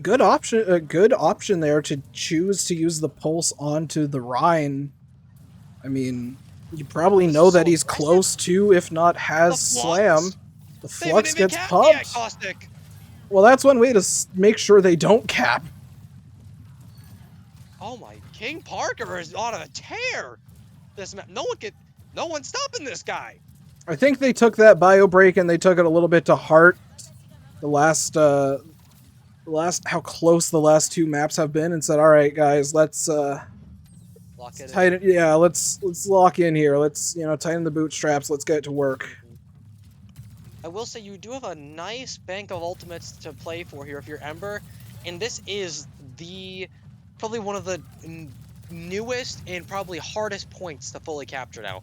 good option. A good option there to choose to use the pulse onto the Rhine. I mean, you probably know that he's close to, if not has slam. The flux gets pumped. Well, that's one way to make sure they don't cap. Oh my, King Parker is on a tear. This map, no one's stopping this guy. I think they took that bio break and they took it a little bit to heart. The last how close the last two maps have been, and said, "All right, guys, let's lock it tighten. In. Yeah, let's lock in here. Let's tighten the bootstraps. Let's get to work." I will say you do have a nice bank of ultimates to play for here if you're Ember, and this is probably one of the newest and probably hardest points to fully capture now.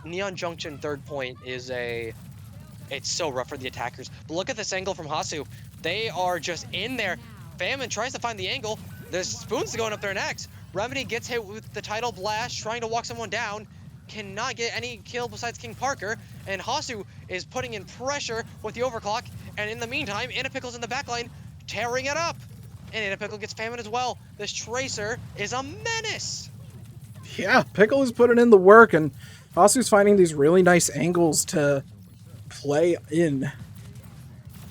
Neon Junction third point is it's so rough for the attackers. But look at this angle from Hasu. They are just in there. Famine tries to find the angle. The Spoon's going up their necks. Remedy gets hit with the Tidal Blast, trying to walk someone down. Cannot get any kill besides King Parker. And Hasu is putting in pressure with the overclock. And in the meantime, Pickle's in the backline, tearing it up. And Pickle gets Famine as well. This Tracer is a menace. Yeah, Pickle is putting in the work, and Hasu's finding these really nice angles to play in.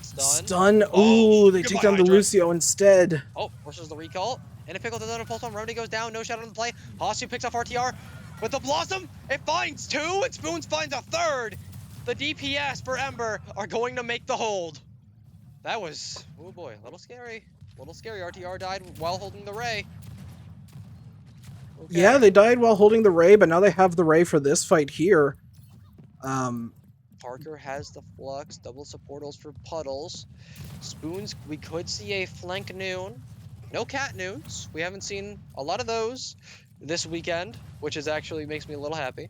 Stun. Ooh, they take down the Lucio instead. Oh, versus the recall. Pickle does not pulse bomb. Remedy goes down. No shot on the play. Hasu picks off RTR. With the Blossom, it finds two, and Spoons finds a third. The DPS for Ember are going to make the hold. That was, oh boy, a little scary. A little scary. RTR died while holding the Ray. Okay. Yeah, they died while holding the Ray, but now they have the Ray for this fight here. Parker has the Flux, double supportals for Puddles. Spoons, we could see a flank noon. No cat noons. We haven't seen a lot of those this weekend, which is actually makes me a little happy.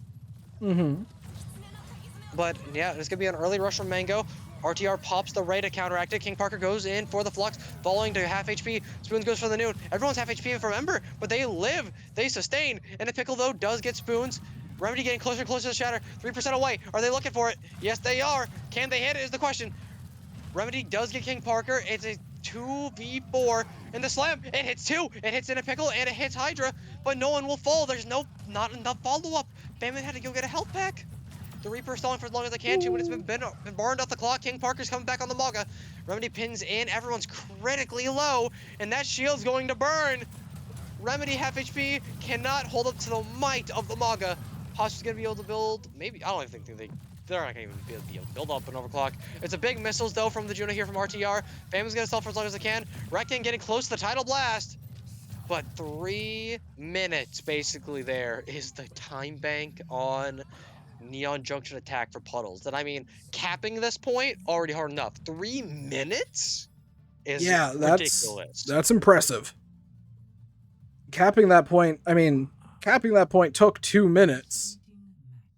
But yeah, it's gonna be an early rush from Mango. RTR pops the Ray to counteract it. King Parker goes in for the Flux, falling to half HP. Spoons goes for the noon. Everyone's half HP from Ember, but they live, they sustain. And the Pickle, though, does get Spoons. Remedy getting closer and closer to the Shatter. 3% away. Are they looking for it? Yes, they are. Can they hit it is the question. Remedy does get King Parker. It's a 2v4. And the slam, it hits two. It hits Pickle and it hits Hydra, but no one will fall. There's not enough follow-up. Family had to go get a health pack. The Reaper stalling for as long as they can. 2 minutes been burned off the clock. King Parker's coming back on the Maga. Remedy pins in. Everyone's critically low, and that shield's going to burn. Remedy half HP cannot hold up to the might of the Maga. Hasu's gonna be able to build. Maybe I don't even think they're not gonna even be able to build up an overclock. It's a big missiles though from the Juno here from RTR. Famine's gonna stall for as long as they can. Reckon getting close to the Tidal Blast. But 3 minutes basically there is the time bank on Neon Junction attack for Puddles. That I mean, capping this point already hard enough. 3 minutes is ridiculous. That's impressive. Capping that point took 2 minutes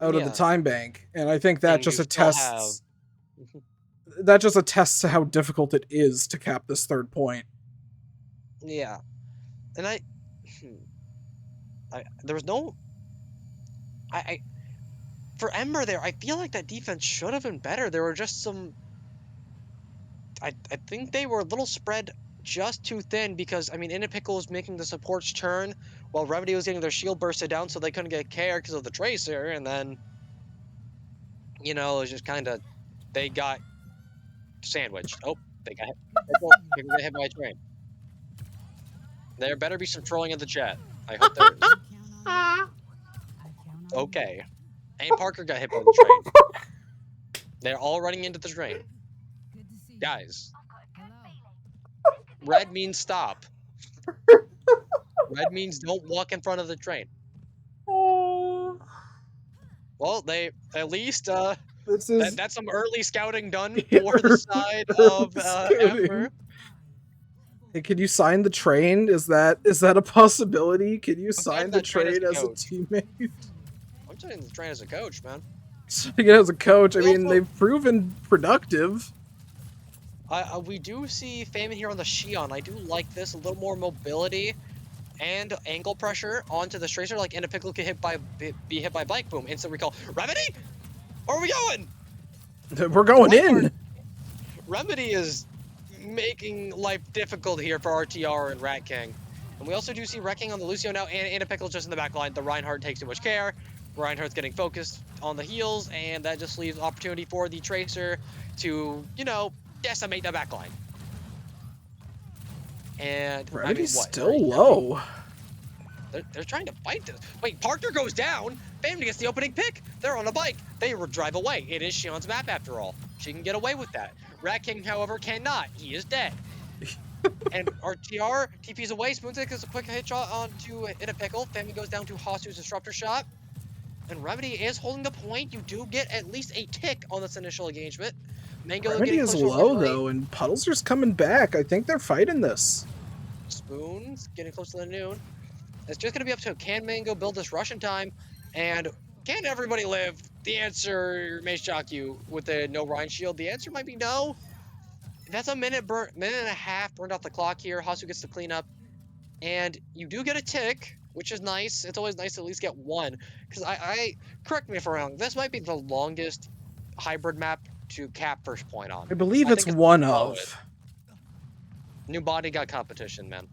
out of the time bank, and I think that just attests to how difficult it is to cap this third point. Yeah, and there was no for Ember there. I feel like that defense should have been better. There were just some. I think they were a little spread just too thin because I mean, Pickle was making the supports turn while Remedy was getting their shield bursted down, so they couldn't get KR because of the Tracer, and then it was just kind of they got sandwiched. Oh, they got hit by a train. There better be some trolling in the chat. I hope there is. Okay. And Parker got hit by the train. They're all running into the train. Guys. Red means stop. Red means don't walk in front of the train. Oh, Well, they at least this is that's some early scouting done for the side of Ember. Hey, can you sign the train? Is that a possibility? Can you I'm sign signing the that train as train a as a coach. teammate? I'm signing the train as a coach, man. Signing it as a coach. I We mean, also- they've proven productive. We do see Famine here on the Shion. I do like this, a little more mobility and angle pressure onto the Tracer. Like Pickle could be hit by Bike Boom. Instant recall. Remedy? Where are we going? We're going in. Remedy is making life difficult here for RTR and Rat King. And we also do see Wrecking on the Lucio now, and Pickle just in the back line. The Reinhardt takes too much care. Reinhardt's getting focused on the heals, and that just leaves opportunity for the Tracer to, you know, decimate the back line. And Remedy's what? still low. They're trying to fight this. Wait, Parker goes down. Family gets the opening pick. They're on a bike. They drive away. It is Shion's map after all. She can get away with that. Rat King, however, cannot. He is dead. And RTR TP's away. Spoonstick gets a quick hit shot onto In a Pickle. Family goes down to Hostu's Disruptor shot. And Remedy is holding the point. You do get at least a tick on this initial engagement. Mango Remedy is low though, and Puddles are coming back. I think they're fighting this. Spoons getting close to the noon. It's just gonna be up to can Mango build this rush in time, and can everybody live? The answer may shock you with the no Ryan shield. The answer might be no. That's a minute and a half burned off the clock here. Hasu gets to clean up, and you do get a tick, which is nice. It's always nice to at least get one, because I correct me if I'm wrong. This might be the longest hybrid map to cap first point on. I believe think it's one below of. it. New bodyguard competition, man.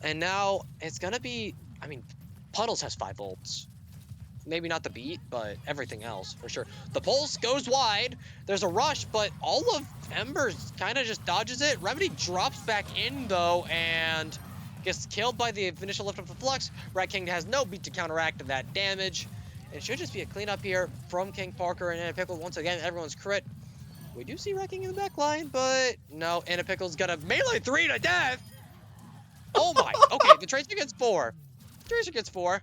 And now it's gonna be, I mean, Puddles has 5 volts. Maybe not the beat, but everything else for sure. The pulse goes wide. There's a rush, but all of Ember's kind of just dodges it. Remedy drops back in though and gets killed by the initial lift of the flux. Rat King has no beat to counteract that damage. It should just be a cleanup here from King Parker and Pickle. Once again, everyone's crit. We do see Rat King in the back line, but no, Pickle's gonna melee 3 to death. Oh my, okay, the Tracer gets 4. Tracer gets 4.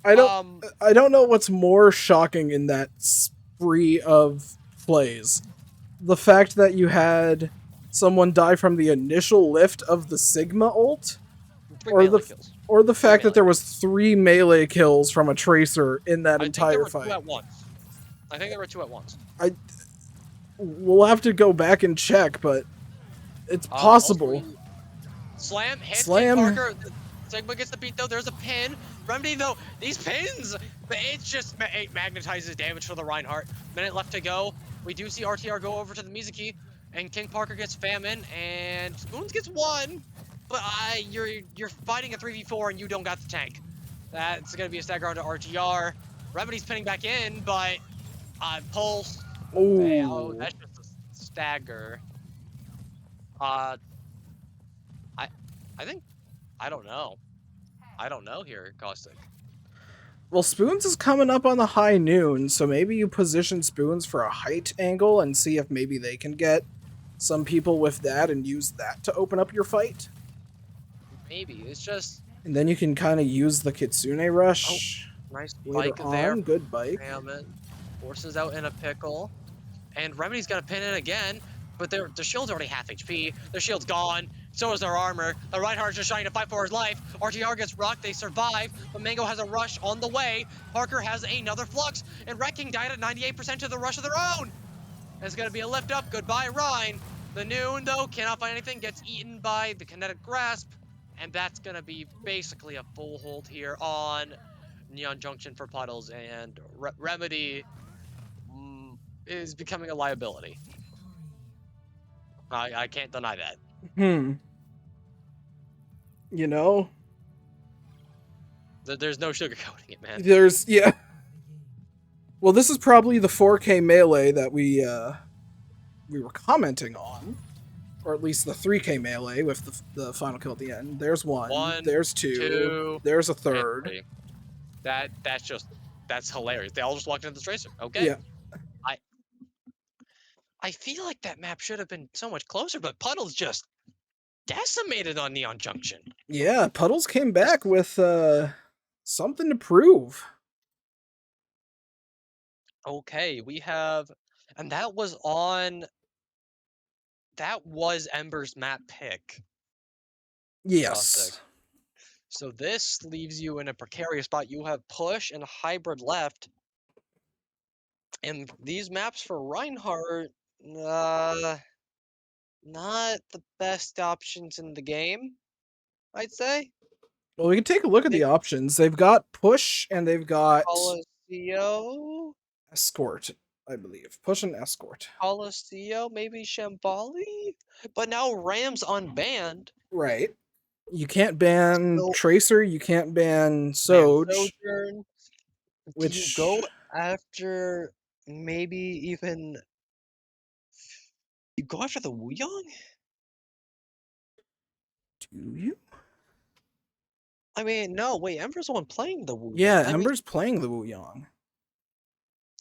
I don't know what's more shocking in that spree of plays. The fact that you had someone die from the initial lift of the Sigma ult, or the fact that there was 3 melee kills from a Tracer in that entire fight. I think there were 2 at once. We'll have to go back and check, but it's possible. Slam, hit Slam. Parker. Sigma gets the beat though. There's a pin. Remedy though, these pins, it magnetizes damage for the Reinhardt. Minute left to go. We do see RTR go over to the Mizuki, and King Parker gets Famine, and Spoons gets 1. But you're fighting a 3v4 and you don't got the tank. That's gonna be a stagger onto RTR. Remedy's pinning back in, but Pulse. Oh, that's just a stagger. I don't know. I don't know here, Caustic. Well, Spoons is coming up on the high noon, so maybe you position Spoons for a height angle and see if maybe they can get some people with that and use that to open up your fight. Maybe. It's just... And then you can kind of use the Kitsune Rush. Oh, nice later bike on. there. Good bike. Forces out In a Pickle. And Remedy's got to pin in again, but their shield's already half HP. Their shield's gone. So is their armor. The Reinhardt's just trying to fight for his life. RTR gets rocked. They survive, but Mango has a rush on the way. Parker has another flux, and Rat King died at 98% to the rush of their own. It's going to be a lift up. Goodbye, Rhine. The Noon, though, cannot find anything. Gets eaten by the Kinetic Grasp, and that's going to be basically a full hold here on Neon Junction for Puddles, and Remedy is becoming a liability. I can't deny that. You know? There's no sugarcoating it, man. Yeah. Well, this is probably the 4K melee that we were commenting on. Or at least the 3K melee with the final kill at the end. There's one. There's two. There's a third. That's hilarious. They all just walked into the tracer. Okay. Yeah. I feel like that map should have been so much closer, but Puddles just decimated on Neon Junction. Yeah, Puddles came back with something to prove. Okay, we have, and that was Ember's map pick, Caustic. Yes. So this leaves you in a precarious spot. You have Push and Hybrid left, and these maps for Reinhardt, uh, not the best options in the game, I'd say. Well, we can take a look at the Maybe options. They've got push and they've got Colosseo, escort, I believe. Push and escort. Colosseo, maybe Shambali, but now Ram's unbanned. Right. You can't ban So Tracer, you can't ban ban Soj, Sojourn. Do you which go after maybe even you go after the Wuyong? do you? I mean, no, wait, Ember's the one playing the Wuyong. Yeah, I mean, Ember's playing the Wuyong.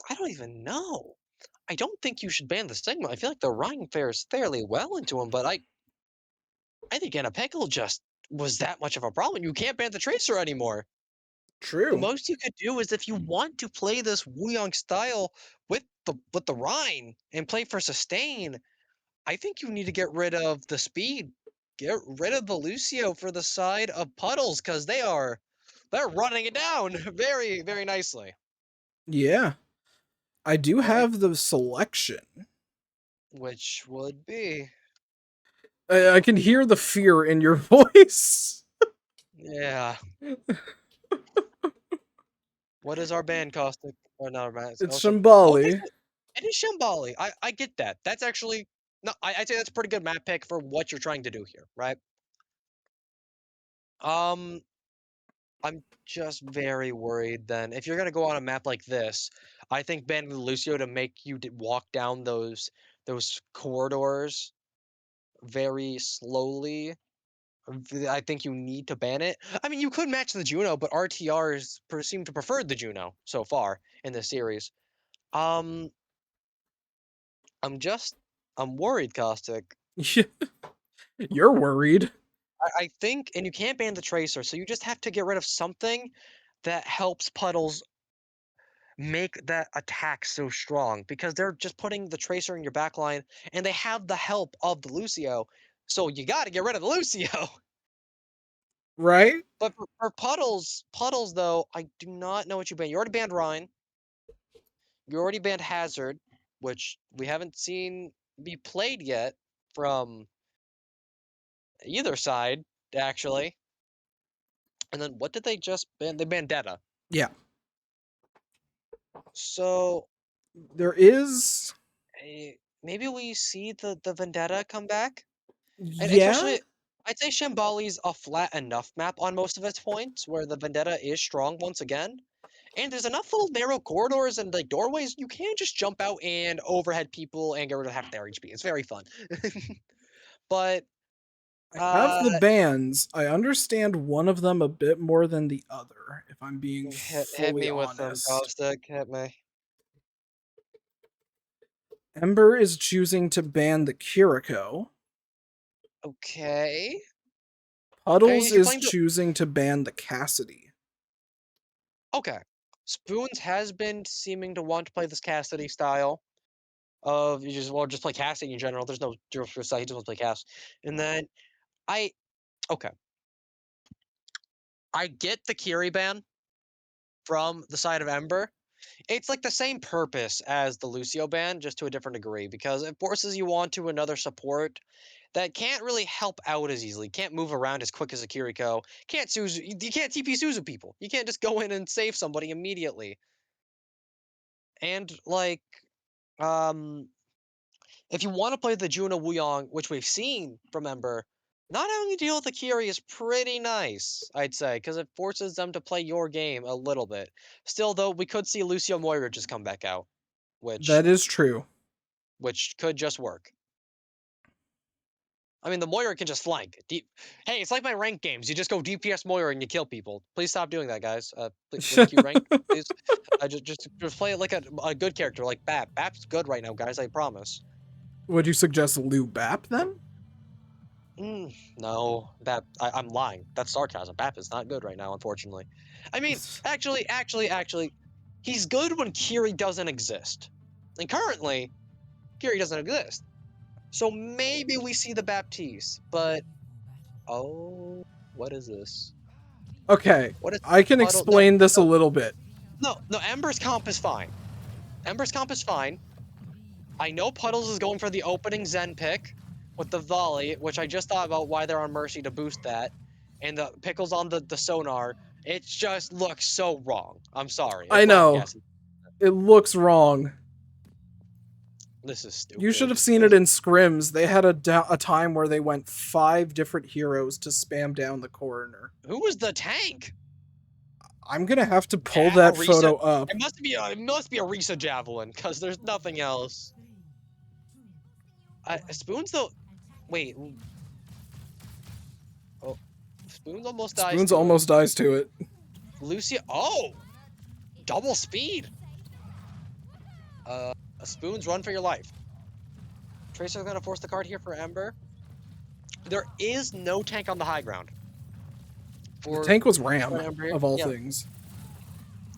I don't even know. I don't think you should ban the Sigma. I feel like the Rhine fares fairly well into him, but I think Anna Pickle just was that much of a problem. You can't ban the Tracer anymore. The True. most you could do is if you want to play this Wuyong style with the Rhine and play for sustain, I think you need to get rid of the speed. Get rid of the Lucio for the side of Puddles because they're running it down very, very nicely. Yeah. I do All right, have the selection. which would be I can hear the fear in your voice. yeah. What is our band Caustic? Or not our band? It's Oh, Shambali. it is Shambali. I get that. That's actually no. I'd say that's a pretty good map pick for what you're trying to do here, right? Um, I'm just very worried then. If you're gonna go on a map like this, I think banning Lucio to make you walk down those corridors very slowly. I think you need to ban it. I mean, you could match the Juno, but RTRs seem to prefer the Juno so far in this series. Um, I'm just I'm worried, Caustic. You're worried. I think, and you can't ban the Tracer, so you just have to get rid of something that helps Puddles make that attack so strong because they're just putting the Tracer in your backline and they have the help of the Lucio. So you got to get rid of the Lucio. Right? But for Puddles though, I do not know what you banned. You already banned Rhine. You already banned Hazard, which we haven't seen be played yet from either side, actually. And then what did they just ban? They banned Detta. Yeah. So There is. maybe we see the Vendetta come back, and Yeah. especially I'd say Shambali's a flat enough map on most of its points, where the Vendetta is strong once again. And there's enough little narrow corridors and like doorways you can just jump out and overhead people and get rid of half their HP. It's very fun. But I have uh, the bands. I understand one of them a bit more than the other, if I'm being hit fully me with them, honest. Caustic. Hit me. Ember is choosing to ban the Kiriko. Okay. I mean, Puddles if you're is playing the choosing to ban the Cassidy. okay, Spoons has been seeming to want to play this Cassidy style of you just play Cassidy in general. There's no dual style. He just wants to play Cass. And then I okay, I get the Kiri ban from the side of Ember. It's like the same purpose as the Lucio ban, just to a different degree, because it forces you onto another support that can't really help out as easily, can't move around as quick as a Kiriko, can't Suzu, you can't TP Suzu people. You can't just go in and save somebody immediately. And like, um, if you want to play the Juno Wuyong, which we've seen from Ember, not having to deal with the Kiri is pretty nice, I'd say, because it forces them to play your game a little bit. Still, though, we could see Lucio Moira just come back out, which That is true. which could just work. I mean, the Moira can just flank. Hey, it's like my rank games. You just go DPS Moira and you kill people. Please stop doing that, guys. When you queue rank, please, just play it like a good character, like Bap. Bap's good right now, guys. I promise. Would you suggest Lou Bap then? No, I'm lying. That's sarcasm. Bap is not good right now, unfortunately. I mean, actually, he's good when Kiri doesn't exist. And currently, Kiri doesn't exist. So maybe we see the Baptiste, but oh, what is this? Okay, What is I can Puddle? explain this a little bit. No, Ember's comp is fine. Ember's comp is fine. I know Puddles is going for the opening Zen pick with the volley, which I just thought about why they're on Mercy to boost that, and the Pickles on the sonar. It just looks so wrong. I'm sorry. I know. It looks wrong. This is stupid. You should have seen it in scrims. They had a time where they went 5 different heroes to spam down the coroner. Who was the tank? I'm gonna have to pull that photo up. It must be a Risa Javelin, because there's nothing else. Spoons though. Wait. Oh, Spoons almost dies. Spoons almost dies to it. Lucia. Oh, double speed. Spoons, run for your life. Tracer's gonna force the card here for Ember. There is no tank on the high ground. The tank was Ram, of all things.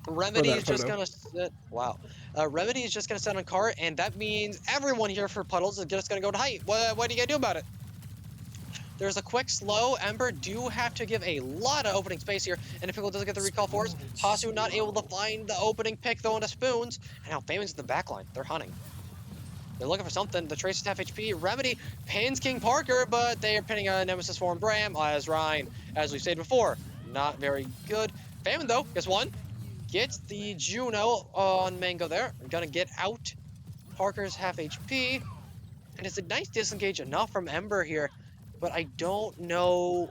Remedy is just gonna sit. Wow. Remedy is just gonna sit on cart, and that means everyone here for Puddles is just gonna go to height. What are you gonna do about it? There's a quick slow. Ember do have to give a lot of opening space here, and if Pickle doesn't get the recall force, Hasu not able to find the opening pick, though, into Spoons. And now Famon's in the back line. They're hunting. They're looking for something. The Tracer's half HP. Remedy pins King Parker, but they are pinning a Nemesis form Bram as Ryan, as we've said before. Not very good. Famine, though, gets one. Gets the Juno on Mango there. Gonna get out. Parker's half HP. And it's a nice disengage enough from Ember here. But I don't know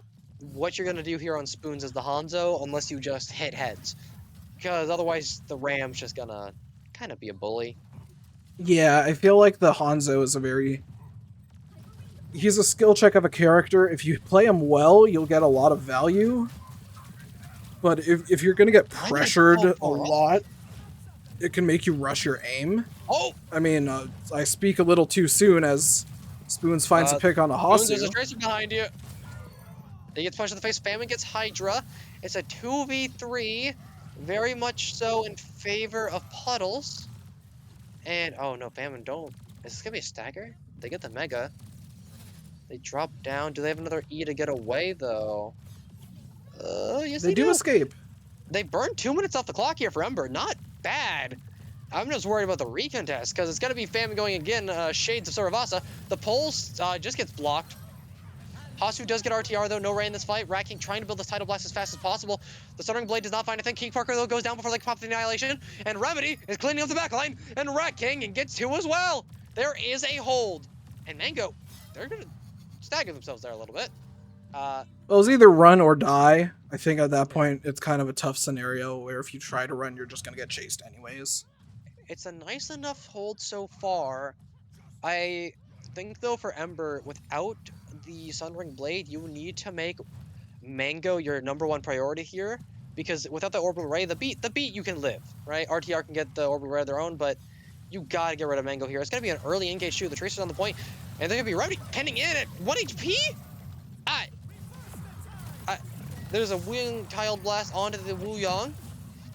what you're going to do here on Spoons as the Hanzo unless you just hit heads. Because otherwise the Ram's just going to kind of be a bully. Yeah, I feel like the Hanzo is he's a skill check of a character. If you play him well, you'll get a lot of value. But if you're going to get pressured a lot, it can make you rush your aim. Oh! I mean, I speak a little too soon as Spoons finds a pick on a Hasu. There's a Tracer behind you. He gets punched in the face. Famine gets Hydra. It's a 2v3. Very much so in favor of Puddles. And, oh no, Famine, don't. Is this going to be a stagger? They get the Mega. They drop down. Do they have another E to get away, though? Yes, they do escape. They burned 2 minutes off the clock here for Ember. Not bad. I'm just worried about the recontest, because it's going to be Famine going again. Shades of Saravasa. The pulse just gets blocked. Hasu does get RTR, though. No Ray in this fight. Rat King trying to build this Tidal Blast as fast as possible. The Stuttering Blade does not find anything. King Parker, though, goes down before they pop the Annihilation. And Remedy is cleaning up the backline. And Rat King and gets 2 as well. There is a hold. And Mango, they're going to stagger themselves there a little bit. Well, it was either run or die. I think at that point, it's kind of a tough scenario where if you try to run, you're just going to get chased anyways. It's a nice enough hold so far. I think, though, for Ember, without the Sunring Blade, you need to make Mango your #1 priority here. Because without the Orbital Ray, the beat you can live, right? RTR can get the Orbital Ray of their own, but you gotta get rid of Mango here. It's gonna be an early engage too. The Tracer's on the point, and they're gonna be ready, pending in at 1 HP? There's a Wing Tile Blast onto the Wu Yang.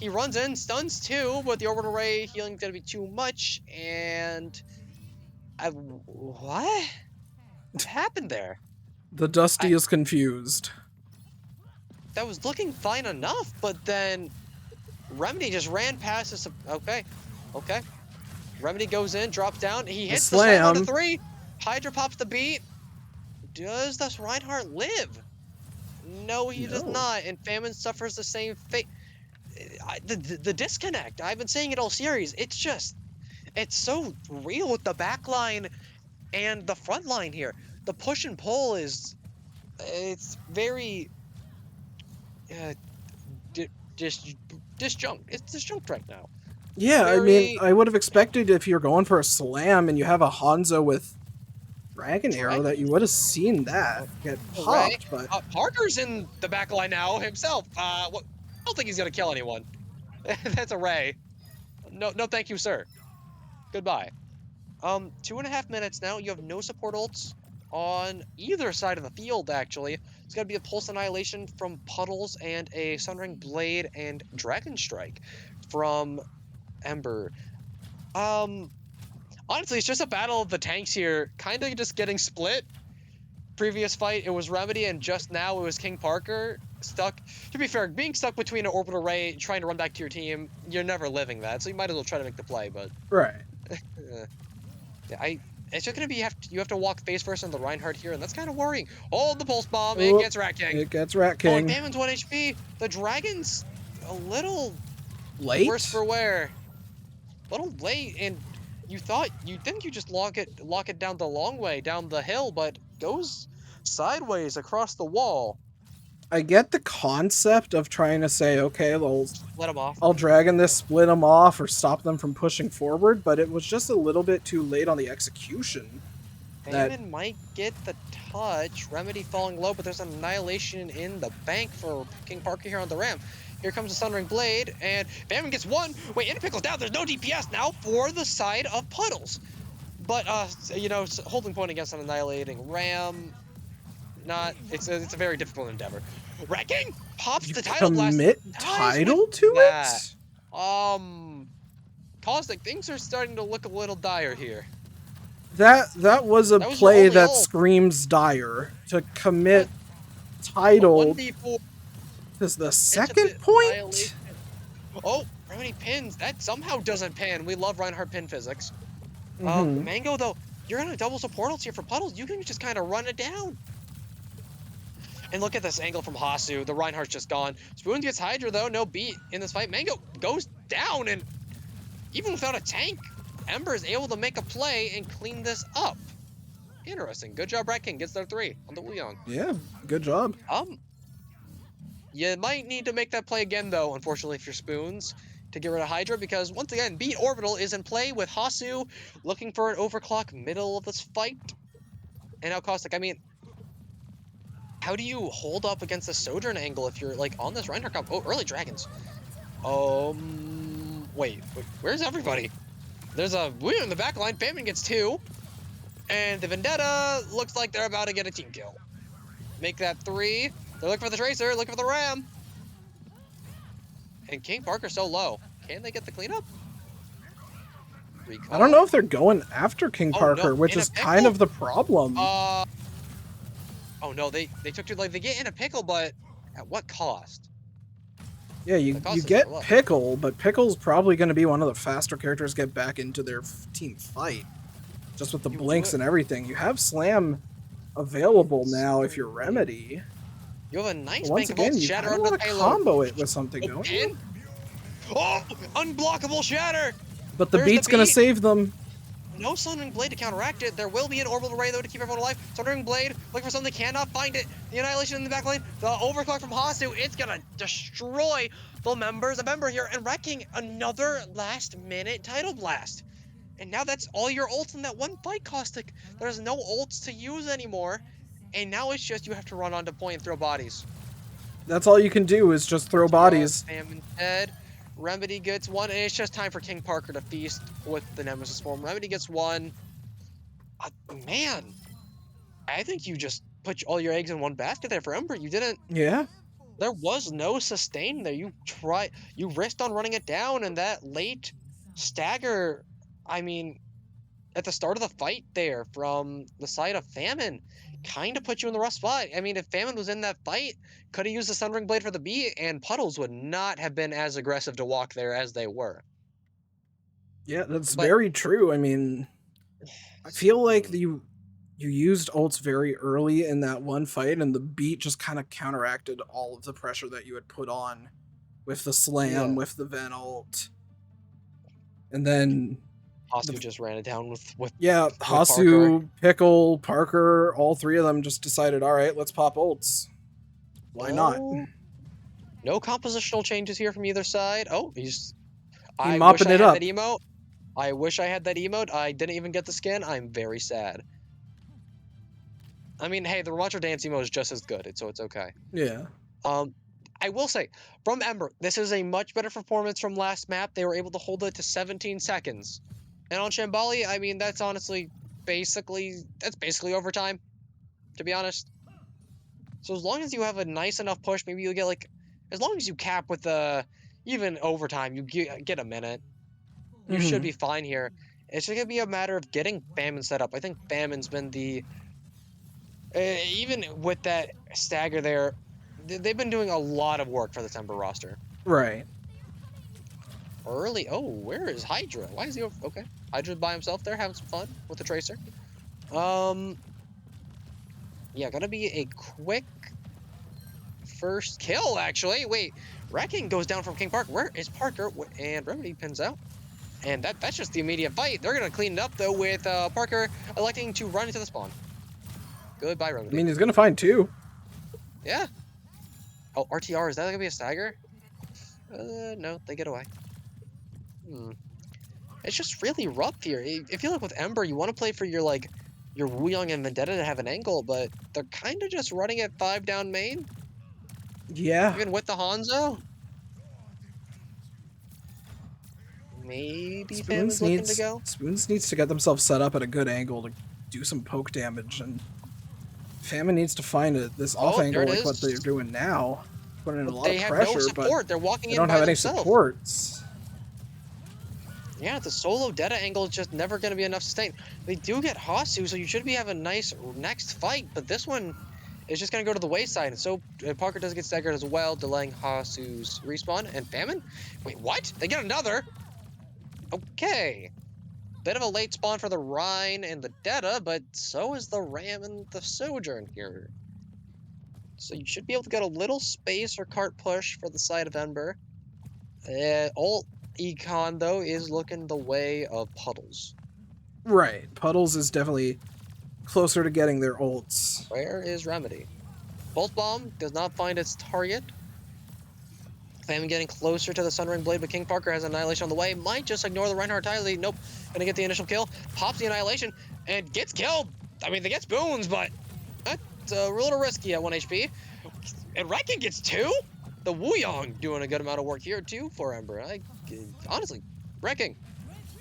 He runs in, stuns 2, but the Orbital Ray healing's gonna be too much, and... what? What happened there? The Dusty is confused. That was looking fine enough, but then Remedy just ran past this. Okay. Remedy goes in, drops down. He hits the slam onto 3. Hydra pops the beat. Does this Reinhardt live? No, he does not. And Famine suffers the same fate. The disconnect. I've been saying it all series. It's so real with the back line and the front line here. The push and pull it's very disjunct. It's disjunct right now. Yeah, I mean, I would have expected if you're going for a slam and you have a Hanzo with Dragon arrow that you would have seen that get Right. popped, but Parker's in the back line now himself. What? I don't think he's gonna kill anyone. That's a Ray. No, no, thank you, sir. Goodbye. 2.5 minutes now. You have no support ults on either side of the field, actually. It's gonna be a Pulse Annihilation from Puddles and a Sunring Blade and Dragon Strike from Ember. Honestly, it's just a battle of the tanks here, kind of just getting split. Previous fight, it was Remedy, and just now it was King Parker. Stuck. To be fair, being stuck between an orbital ray, trying to run back to your team, you're never living that, so you might as well try to make the play, but... right. Yeah, it's just gonna be you have to walk face first on the Reinhardt here, and that's kind of worrying. Oh, the Pulse Bomb, it gets Rat King. It gets Rat Oh, King. Damon's 1 HP. The Dragon's a little... Late? worse for wear. A little late, and you think you just lock it down the long way, down the hill, but goes sideways across the wall. I get the concept of trying to say, okay, Let him off. I'll Dragon this, split them off, or stop them from pushing forward, but it was just a little bit too late on the execution. Damon might get the touch. Remedy falling low, but there's an Annihilation in the bank for King Parker here on the ramp. Here comes the Sundering Blade, and Famine gets one. Wait, Interpickle's down. There's no DPS now for the side of Puddles. But, you know, holding point against an Annihilating Ram, it's a very difficult endeavor. Wrecking pops the Tidal Blast. Commit Tidal to it? Caustic, things are starting to look a little dire here. That was a That was play your that only ult. screams dire. To commit Tidal 1v4 is the into second the point? Annihilation. Oh, Remedy pins. That somehow doesn't pan. We love Reinhardt pin physics. Mango, though, you're gonna double support ults here for Puddles. You can just kind of run it down. And look at this angle from Hasu. The Reinhardt's just gone. Spoons gets Hydra, though. No beat in this fight. Mango goes down, and even without a tank, Ember is able to make a play and clean this up. Interesting. Good job, Rat King. Gets their 3 on the Wuyong. Yeah, good job. You might need to make that play again, though, unfortunately, if you're Spoons, to get rid of Hydra, because, once again, Beat Orbital is in play with Hasu looking for an overclock middle of this fight. And now Caustic, I mean, how do you hold up against the Sojourn angle if you're, like, on this Reinhardt comp? Oh, early Dragons. Wait, where's everybody? There's a Wuyong in the back line. Famine gets 2. And the Vendetta looks like they're about to get a team kill. Make that 3. They're looking for the Tracer, looking for the Ram. And King Parker's so low. Can they get the cleanup? Recall. I don't know if they're going after King Parker, no, which in a is kind pickle? of the problem. Oh no, they took too, like, they get in a pickle, but at what cost? Yeah, you get Pickle, but Pickle's probably going to be one of the faster characters to get back into their team fight. Just with the blinks and everything. You have Slam available now if you're Remedy. You have a nice Once bank again, of you shatter kind under of the want to payload. combo it with something, don't you? Oh, unblockable shatter. But the There's the beat's going to beat. save them. No Sundering Blade to counteract it. There will be an orbital ray, though, to keep everyone alive. Sundering Blade, looking for something, cannot find it. The Annihilation in the back lane. The overclock from Hasu. It's gonna destroy the members of Ember here. And wrecking another last-minute Tidal Blast. And now that's all your ults in that one fight, Caustic. There's no ults to use anymore. And now it's just you have to run onto point and throw bodies. That's all you can do is just throw bodies. Famine dead. Remedy gets 1, and it's just time for King Parker to feast with the Nemesis form. Remedy gets 1. Man, I think you just put all your eggs in one basket there for Ember. You didn't. Yeah. There was no sustain there. You risked on running it down, and that late stagger, I mean, at the start of the fight there from the side of Famine, kind of put you in the rough spot. I mean, if Famine was in that fight, could have used the Sundering Blade for the beat, and Puddles would not have been as aggressive to walk there as they were. Yeah, that's very true. I mean, I feel like you used ults very early in that one fight, and the beat just kind of counteracted all of the pressure that you had put on with the slam, with the Ven ult. And then Hasu just ran it down with Hasu, Pickle, Parker, all 3 of them just decided, all right, let's pop ults. Why not? No compositional changes here from either side. Oh, he's mopping it up. That emote. I wish I had that emote. I didn't even get the skin. I'm very sad. I mean, hey, the Ramacho dance emo is just as good, so it's okay. Yeah. I will say, from Ember, this is a much better performance from last map. They were able to hold it to 17 seconds. And on Shambali, I mean, that's honestly that's basically overtime, to be honest. So as long as you have a nice enough push, maybe you'll get like, as long as you cap with even overtime, you get a minute. You should be fine here. It's just gonna be a matter of getting Famine set up. I think Famine's been even with that stagger there, they've been doing a lot of work for the Ember roster. Right. Early. Oh, where is Hydra? Why is he over? Okay, Hydra's by himself there, having some fun with the Tracer. Yeah, gonna be a quick first kill, actually. Wait, Wrecking goes down from King Park. Where is Parker? And Remedy pins out. And that's just the immediate fight. They're gonna clean it up though with Parker electing to run into the spawn. Goodbye, Remedy. I mean, he's gonna find two. Yeah. Oh, RTR, is that gonna be a stagger? No, they get away. It's just really rough here. I feel like with Ember, you want to play for your Wuyong and Vendetta to have an angle, but they're kind of just running at 5 down main. Yeah. Even with the Hanzo. Maybe Famine's looking to go. Spoons needs to get themselves set up at a good angle to do some poke damage, and Famine needs to find this off angle like what they're doing now. Putting in a lot of pressure, no support. but they're walking they in don't by have any themselves. supports. Yeah, the solo Deta angle is just never going to be enough to sustain. They do get Hasu, so you should be having a nice next fight, but this one is just going to go to the wayside. And so Parker does get staggered as well, delaying Hasu's respawn. And Famine? Wait, what? They get another? Okay. Bit of a late spawn for the Rhine and the Deta, but so is the Ram and the Sojourn here. So you should be able to get a little space or cart push for the side of Ember. Ult Econ, though, is looking the way of Puddles. Right. Puddles is definitely closer to getting their ults. Where is Remedy? Pulse Bomb does not find its target. Famine getting closer to the Sunring Blade, but King Parker has Annihilation on the way. Might just ignore the Reinhardt entirely. Nope. Gonna get the initial kill. Pops the Annihilation and gets killed. I mean, they get spoons, but that's a little risky at 1 HP. And Wrecking gets 2? The Wuyong doing a good amount of work here, too, for Ember. Honestly, Wrecking.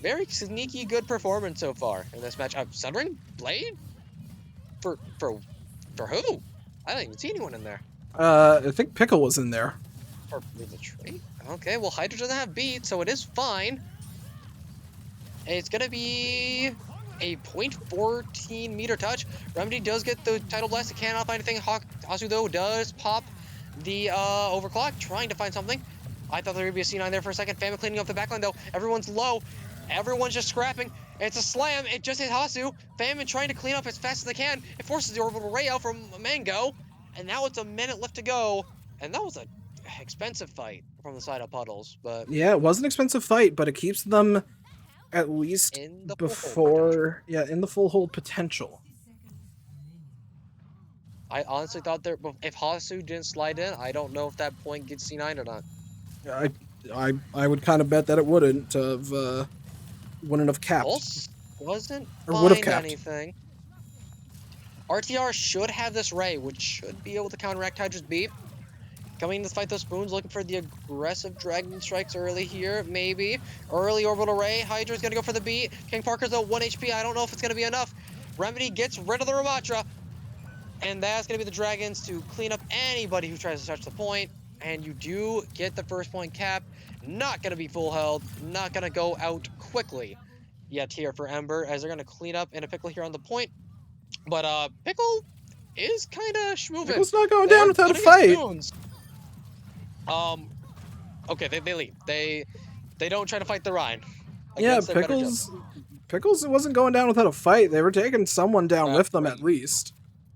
Very sneaky good performance so far in this match. Sunring Blade? For who? I don't even see anyone in there. I think Pickle was in there. For the trait? Okay, well, Hydra doesn't have beat, so it is fine. It's gonna be a 0.14 meter touch. Remedy does get the Tidal Blast. It cannot find anything. Hasu, though, does pop the overclock, trying to find something. I thought there would be a C9 there for a second. Famine cleaning up the backline, though. Everyone's low. Everyone's just scrapping. It's a slam. It just hit Hasu. Famine trying to clean up as fast as they can. It forces the orbital ray out from Mango. And now it's a minute left to go. And that was an expensive fight from the side of Puddles. But yeah, it was an expensive fight, but it keeps them at least in the in the full hold potential. I honestly thought if Hasu didn't slide in, I don't know if that point gets C9 or not. I would kind of bet that it wouldn't have capped. Pulse wasn't or would have find capped anything. RTR should have this Ray, which should be able to counteract Hydra's beat. Coming to fight those spoons, looking for the aggressive Dragon Strikes early here, maybe. Early Orbital Ray, Hydra's gonna go for the beat. King Parker's at 1 HP, I don't know if it's gonna be enough. Remedy gets rid of the Ramatra. And that's gonna be the Dragons to clean up anybody who tries to touch the point. And you do get the first point cap. Not gonna be full held, not gonna go out quickly yet here for Ember, as they're gonna clean up in a Pickle here on the point. But Pickle is kinda schmoving. Pickle's not going down without a fight. Okay, they leave. They don't try to fight the Rhine. Yeah, Pickles it wasn't going down without a fight. They were taking someone down with them at least.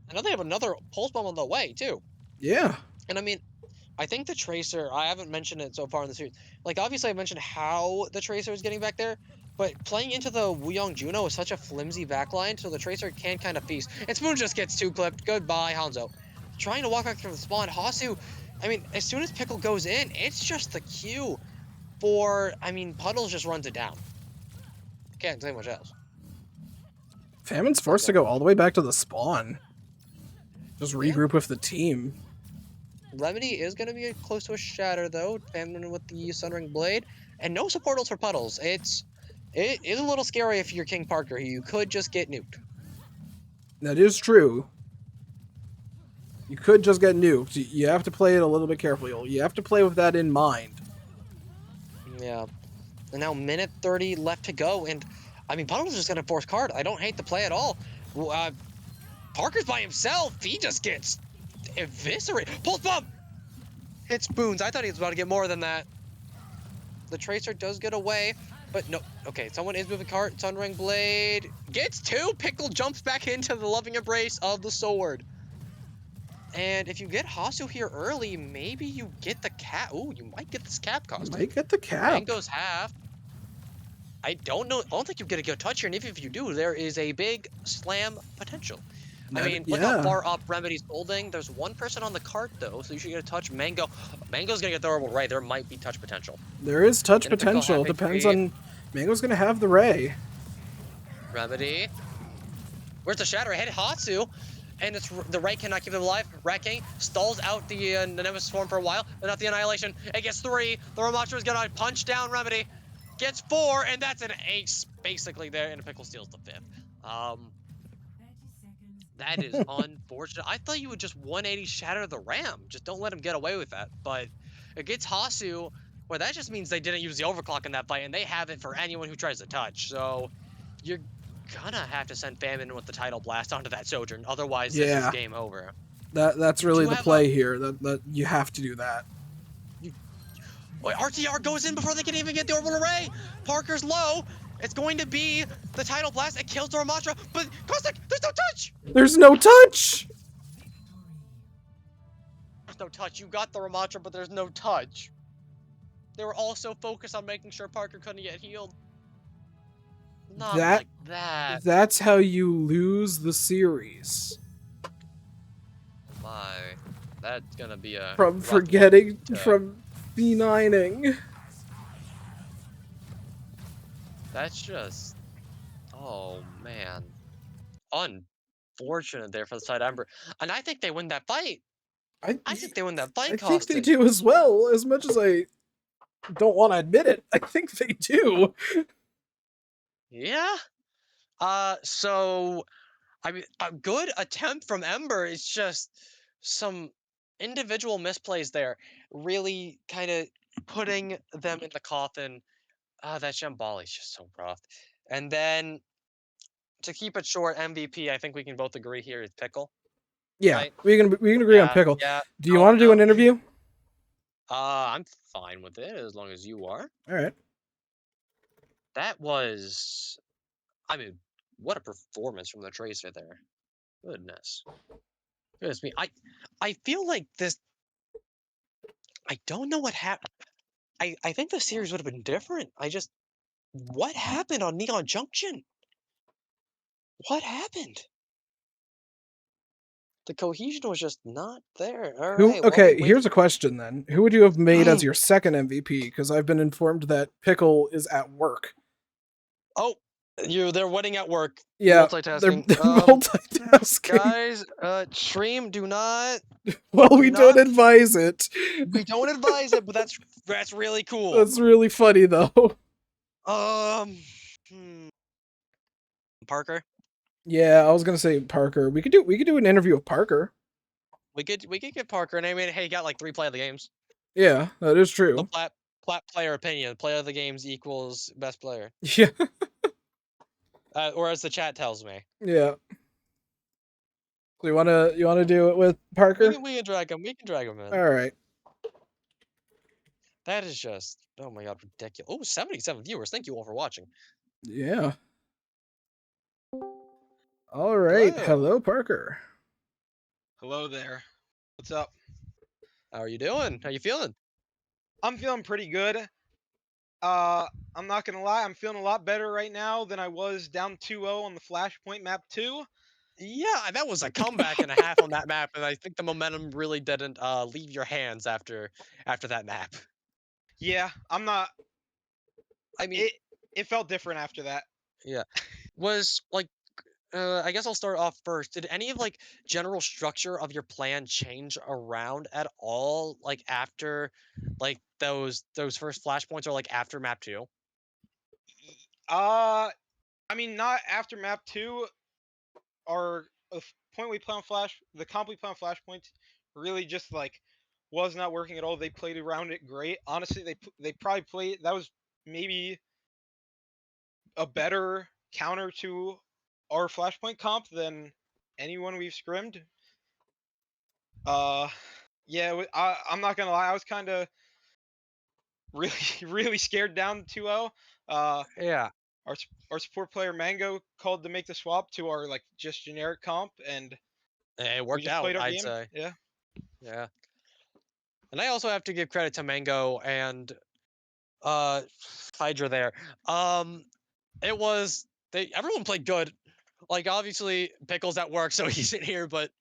I know they have another Pulse Bomb on the way, too. Yeah. And I mean, I think the Tracer, I haven't mentioned it so far in the series. Like, obviously I mentioned how the Tracer is getting back there, but playing into the Wuyong Juno is such a flimsy backline, so the Tracer can kind of feast. And Spoon just gets 2 clipped. Goodbye, Hanzo. Trying to walk back from the spawn. Hasu, I mean, as soon as Pickle goes in, it's just the cue for, I mean, Puddles just runs it down. Can't say much else. Famine's forced to go all the way back to the spawn. Just regroup with the team. Remedy is going to be close to a shatter though, Famine with the Sundering Blade, and no supportals for Puddles. It is a little scary if you're King Parker. You could just get nuked. That is true. You could just get nuked. You have to play it a little bit carefully. You have to play with that in mind. Yeah. And now minute 30 left to go, and I mean Puddles is just gonna force card. I don't hate the play at all. Parker's by himself. He just gets eviscerated. Pulse bomb! Hits Boons. I thought he was about to get more than that. The Tracer does get away, but no. Okay, someone is moving cart. Sundering Blade gets 2. Pickle jumps back into the loving embrace of the sword. And if you get Hasu here early, maybe you get the cap. Ooh, you might get this cap costume. Might get the cap. Mango's half. I don't know. I don't think you get a good touch here, and if you do, there is a big slam potential. I mean, look how far up Remedy's holding. There's one person on the cart, though, so you should get a touch. Mango's gonna get the orbital ray. There might be touch potential. There is touch potential. Depends on... Mango's gonna have the ray. Remedy. Where's the shatter? Hit Hatsu. And it's the ray cannot keep them alive. Wrecking stalls out the Nemesis form for a while, but not the annihilation. It gets 3. The Ramatra is gonna punch down Remedy. Gets 4, and that's an ace basically there, and Pickle steals the 5th. That is unfortunate. I thought you would just 180 shatter the ram. Just don't let him get away with that. But it gets Hasu, well, that just means they didn't use the overclock in that fight, and they have it for anyone who tries to touch. So you're gonna have to send Famine with the Tidal Blast onto that Sojourn. Otherwise, this is game over. That's really the play here. That you have to do that. Wait, RTR goes in before they can even get the orbital array. Parker's low. It's going to be the Tidal Blast. It kills the Ramatra, but Kostek, there's no touch. There's no touch. There's no touch. You got the Ramatra, but there's no touch. They were all so focused on making sure Parker couldn't get healed. Not like that. That's how you lose the series. My, that's gonna be a from forgetting from B9ing. That's just, oh man, unfortunate there for the side Ember, and I think they win that fight. I think they win that fight. I think they do as well. As much as I don't want to admit it, I think they do. Yeah. So, I mean, a good attempt from Ember is just some individual misplays there, really kind of putting them in the coffin. That Shambali is just so rough. And then, to keep it short, MVP, I think we can both agree here is Pickle. Yeah, right? we can agree on Pickle. Yeah. Do you want to do an interview? I'm fine with it as long as you are. All right. That was, I mean, what a performance from the Tracer there. Goodness me. I feel like this. I don't know what happened. I think the series would have been different. What happened on Neon Junction? What happened? The cohesion was just not there. All right. Okay, here's a question then. Who would you have made as your second MVP? Because I've been informed that Pickle is at work. Oh, they're wedding at work. Yeah, multitasking. They're multitasking. Guys, stream, do not. Well, we don't advise it. We don't advise it, but that's really cool. That's really funny though. Parker. Yeah, I was gonna say Parker. We could do an interview with Parker. We could get Parker, and I mean, hey, he got like 3 play of the games. Yeah, that is true. The plat player opinion. Player of the games equals best player. Yeah. Or as the chat tells me. Yeah. So you wanna do it with Parker? We can drag him. We can drag him in. All right. That is just, oh my god, ridiculous. Oh, 77 viewers. Thank you all for watching. Yeah. All right. Hello, Parker. Hello there. What's up? How are you doing? How you feeling? I'm feeling pretty good. I'm not gonna lie, I'm feeling a lot better right now than I was down 2-0 on the Flashpoint map 2. Yeah, that was a comeback and a half on that map, and I think the momentum really didn't leave your hands after that map. Yeah, I'm not. I mean, it felt different after that. Yeah, was like I guess I'll start off first. Did any of like general structure of your plan change around at all, like after, like those first flashpoints, or like after map 2? I mean, not after map 2. Our point we play on Flash, the comp we play on Flashpoints, really just like was not working at all. They played around it great. Honestly, they probably played. That was maybe a better counter to our Flashpoint comp than anyone we've scrimmed. Uh, yeah, I'm not gonna lie. I was kind of really really scared down 2-0. Yeah, Our our support player Mango called to make the swap to our like just generic comp, and it we worked just out, played our I'd game. say. Yeah. Yeah, and I also have to give credit to Mango and uh Hydra there. Um, it was everyone played good. Like obviously Pickle's at work, so he's in here, but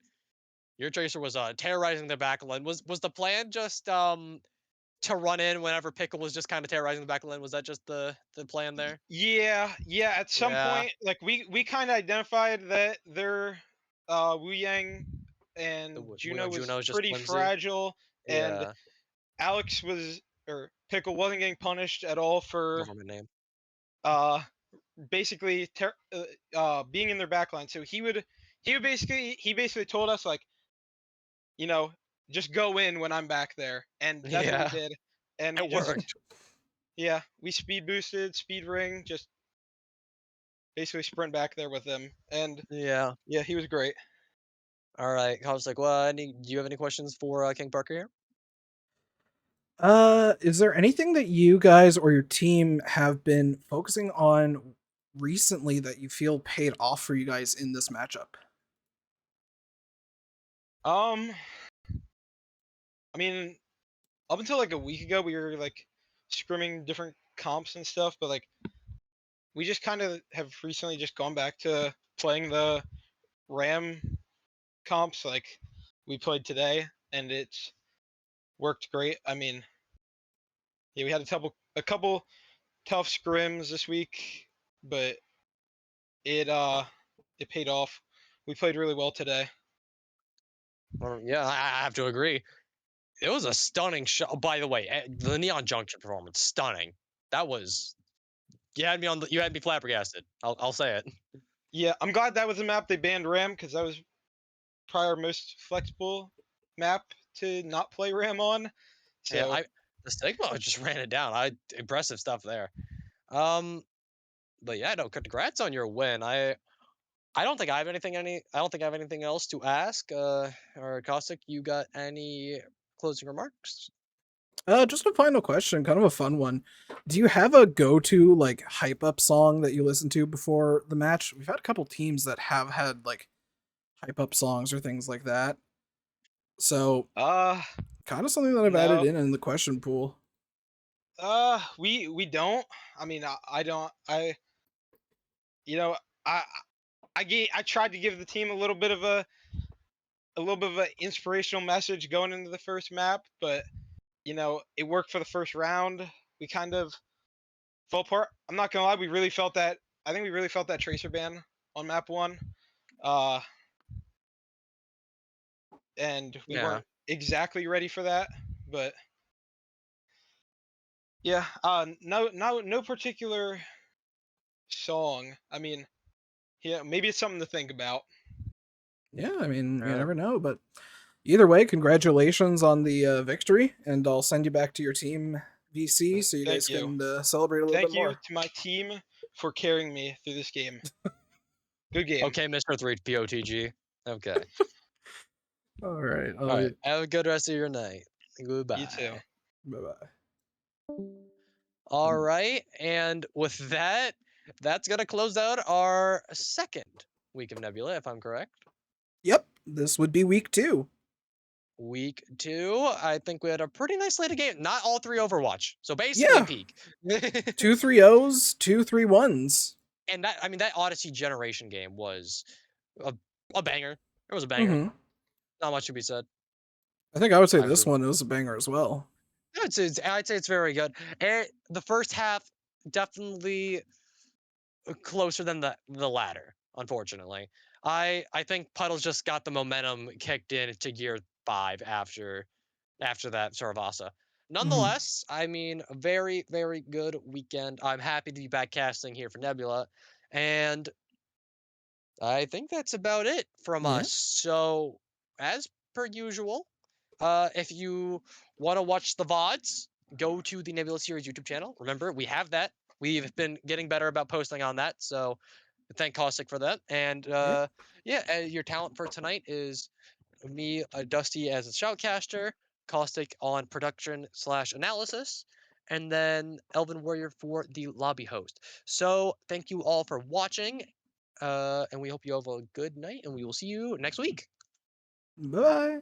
your Tracer was terrorizing the back line. Was the plan just to run in whenever Pickle was just kind of terrorizing the back line? Was that just the plan there? Yeah. At some Yeah, point, like we kind of identified that their Wu Yang the and Juno was Juno is just pretty flimsy. fragile, and Yeah, Alex was or Pickle wasn't getting punished at all for government name. uh basically being in their backline. So he basically told us like, you know, just go in when I'm back there, and that's what we Yeah, did. And we it just worked. we speed boosted, speed ring, just basically sprint back there with him, and Yeah. yeah, he was great. All right. I was like, well, do you have any questions for King Parker here? Is there anything that you guys or your team have been focusing on recently that you feel paid off for you guys in this matchup? Um, I mean, up until like a week ago, we were like scrimming different comps and stuff, but like we just kind of have recently just gone back to playing the Ram comps like we played today, and it's worked great. I mean, yeah, we had a couple tough scrims this week, but it paid off. We played really well today. Yeah, I have to agree. It was a stunning shot. By the way, the Neon Junction performance, stunning. That was you had me flabbergasted. I'll say it. Yeah, I'm glad that was a map they banned Ram because that was probably our most flexible map to not play Ram on. Yeah, So the Stigma just ran it down. Impressive stuff there. Um, but yeah, no, congrats on your win. I don't think I have anything else to ask. Or Caustic, you got any closing remarks? Just a final question, kind of a fun one. Do you have a go-to like hype up song that you listen to before the match? We've had a couple teams that have had like hype up songs or things like that. So, uh kind of something that I've added no. in the question pool. We don't. I mean, I don't. You know I I tried to give the team a little bit of an inspirational message going into the first map, but it worked for the first round. We kind of fell apart. I'm not gonna lie, we really felt that. I think we really felt that tracer ban on map 1, uh, and we Yeah. weren't exactly ready for that. But yeah, no particular song. I mean, yeah, maybe it's something to think about. Yeah, I mean, you Yeah. never know, but either way, congratulations on the victory, and I'll send you back to your team VC so you Thank guys you. can celebrate a little bit Thank you more. to my team for carrying me through this game. Good game. Okay, Mr. 3 POTG. Okay. All right, All right. Have a good rest of your night. You too. Goodbye. bye bye. All right. And with that, that's going to close out our second week of Nebula, if I'm correct. Yep, this would be week 2. Week 2, I think we had a pretty nice slate of games. Not all 3 Overwatch. So basically Yeah, peak. 2 3-0s, 2 3-1s. And that Odyssey Generation game was a banger. It was a banger. Mm-hmm. Not much to be said. I think I would say I this agree. one was a banger as well. I'd say it's very good. The first half definitely closer than the latter. unfortunately. I think Puddles just got the momentum kicked in to gear 5 after that Saravasa. Mhm. Nonetheless, I mean, a very, very good weekend. I'm happy to be back casting here for Nebula. And I think that's about it from Yeah. us. So, as per usual, if you want to watch the VODs, go to the Nebula Series YouTube channel. Remember, we have that. We've been getting better about posting on that. So, thank Caustic for that. And Yeah. yeah, your talent for tonight is me, Dusty as a shoutcaster, Caustic on production/analysis, and then Elven Warrior for the lobby host. So thank you all for watching, and we hope you have a good night, and we will see you next week. Bye.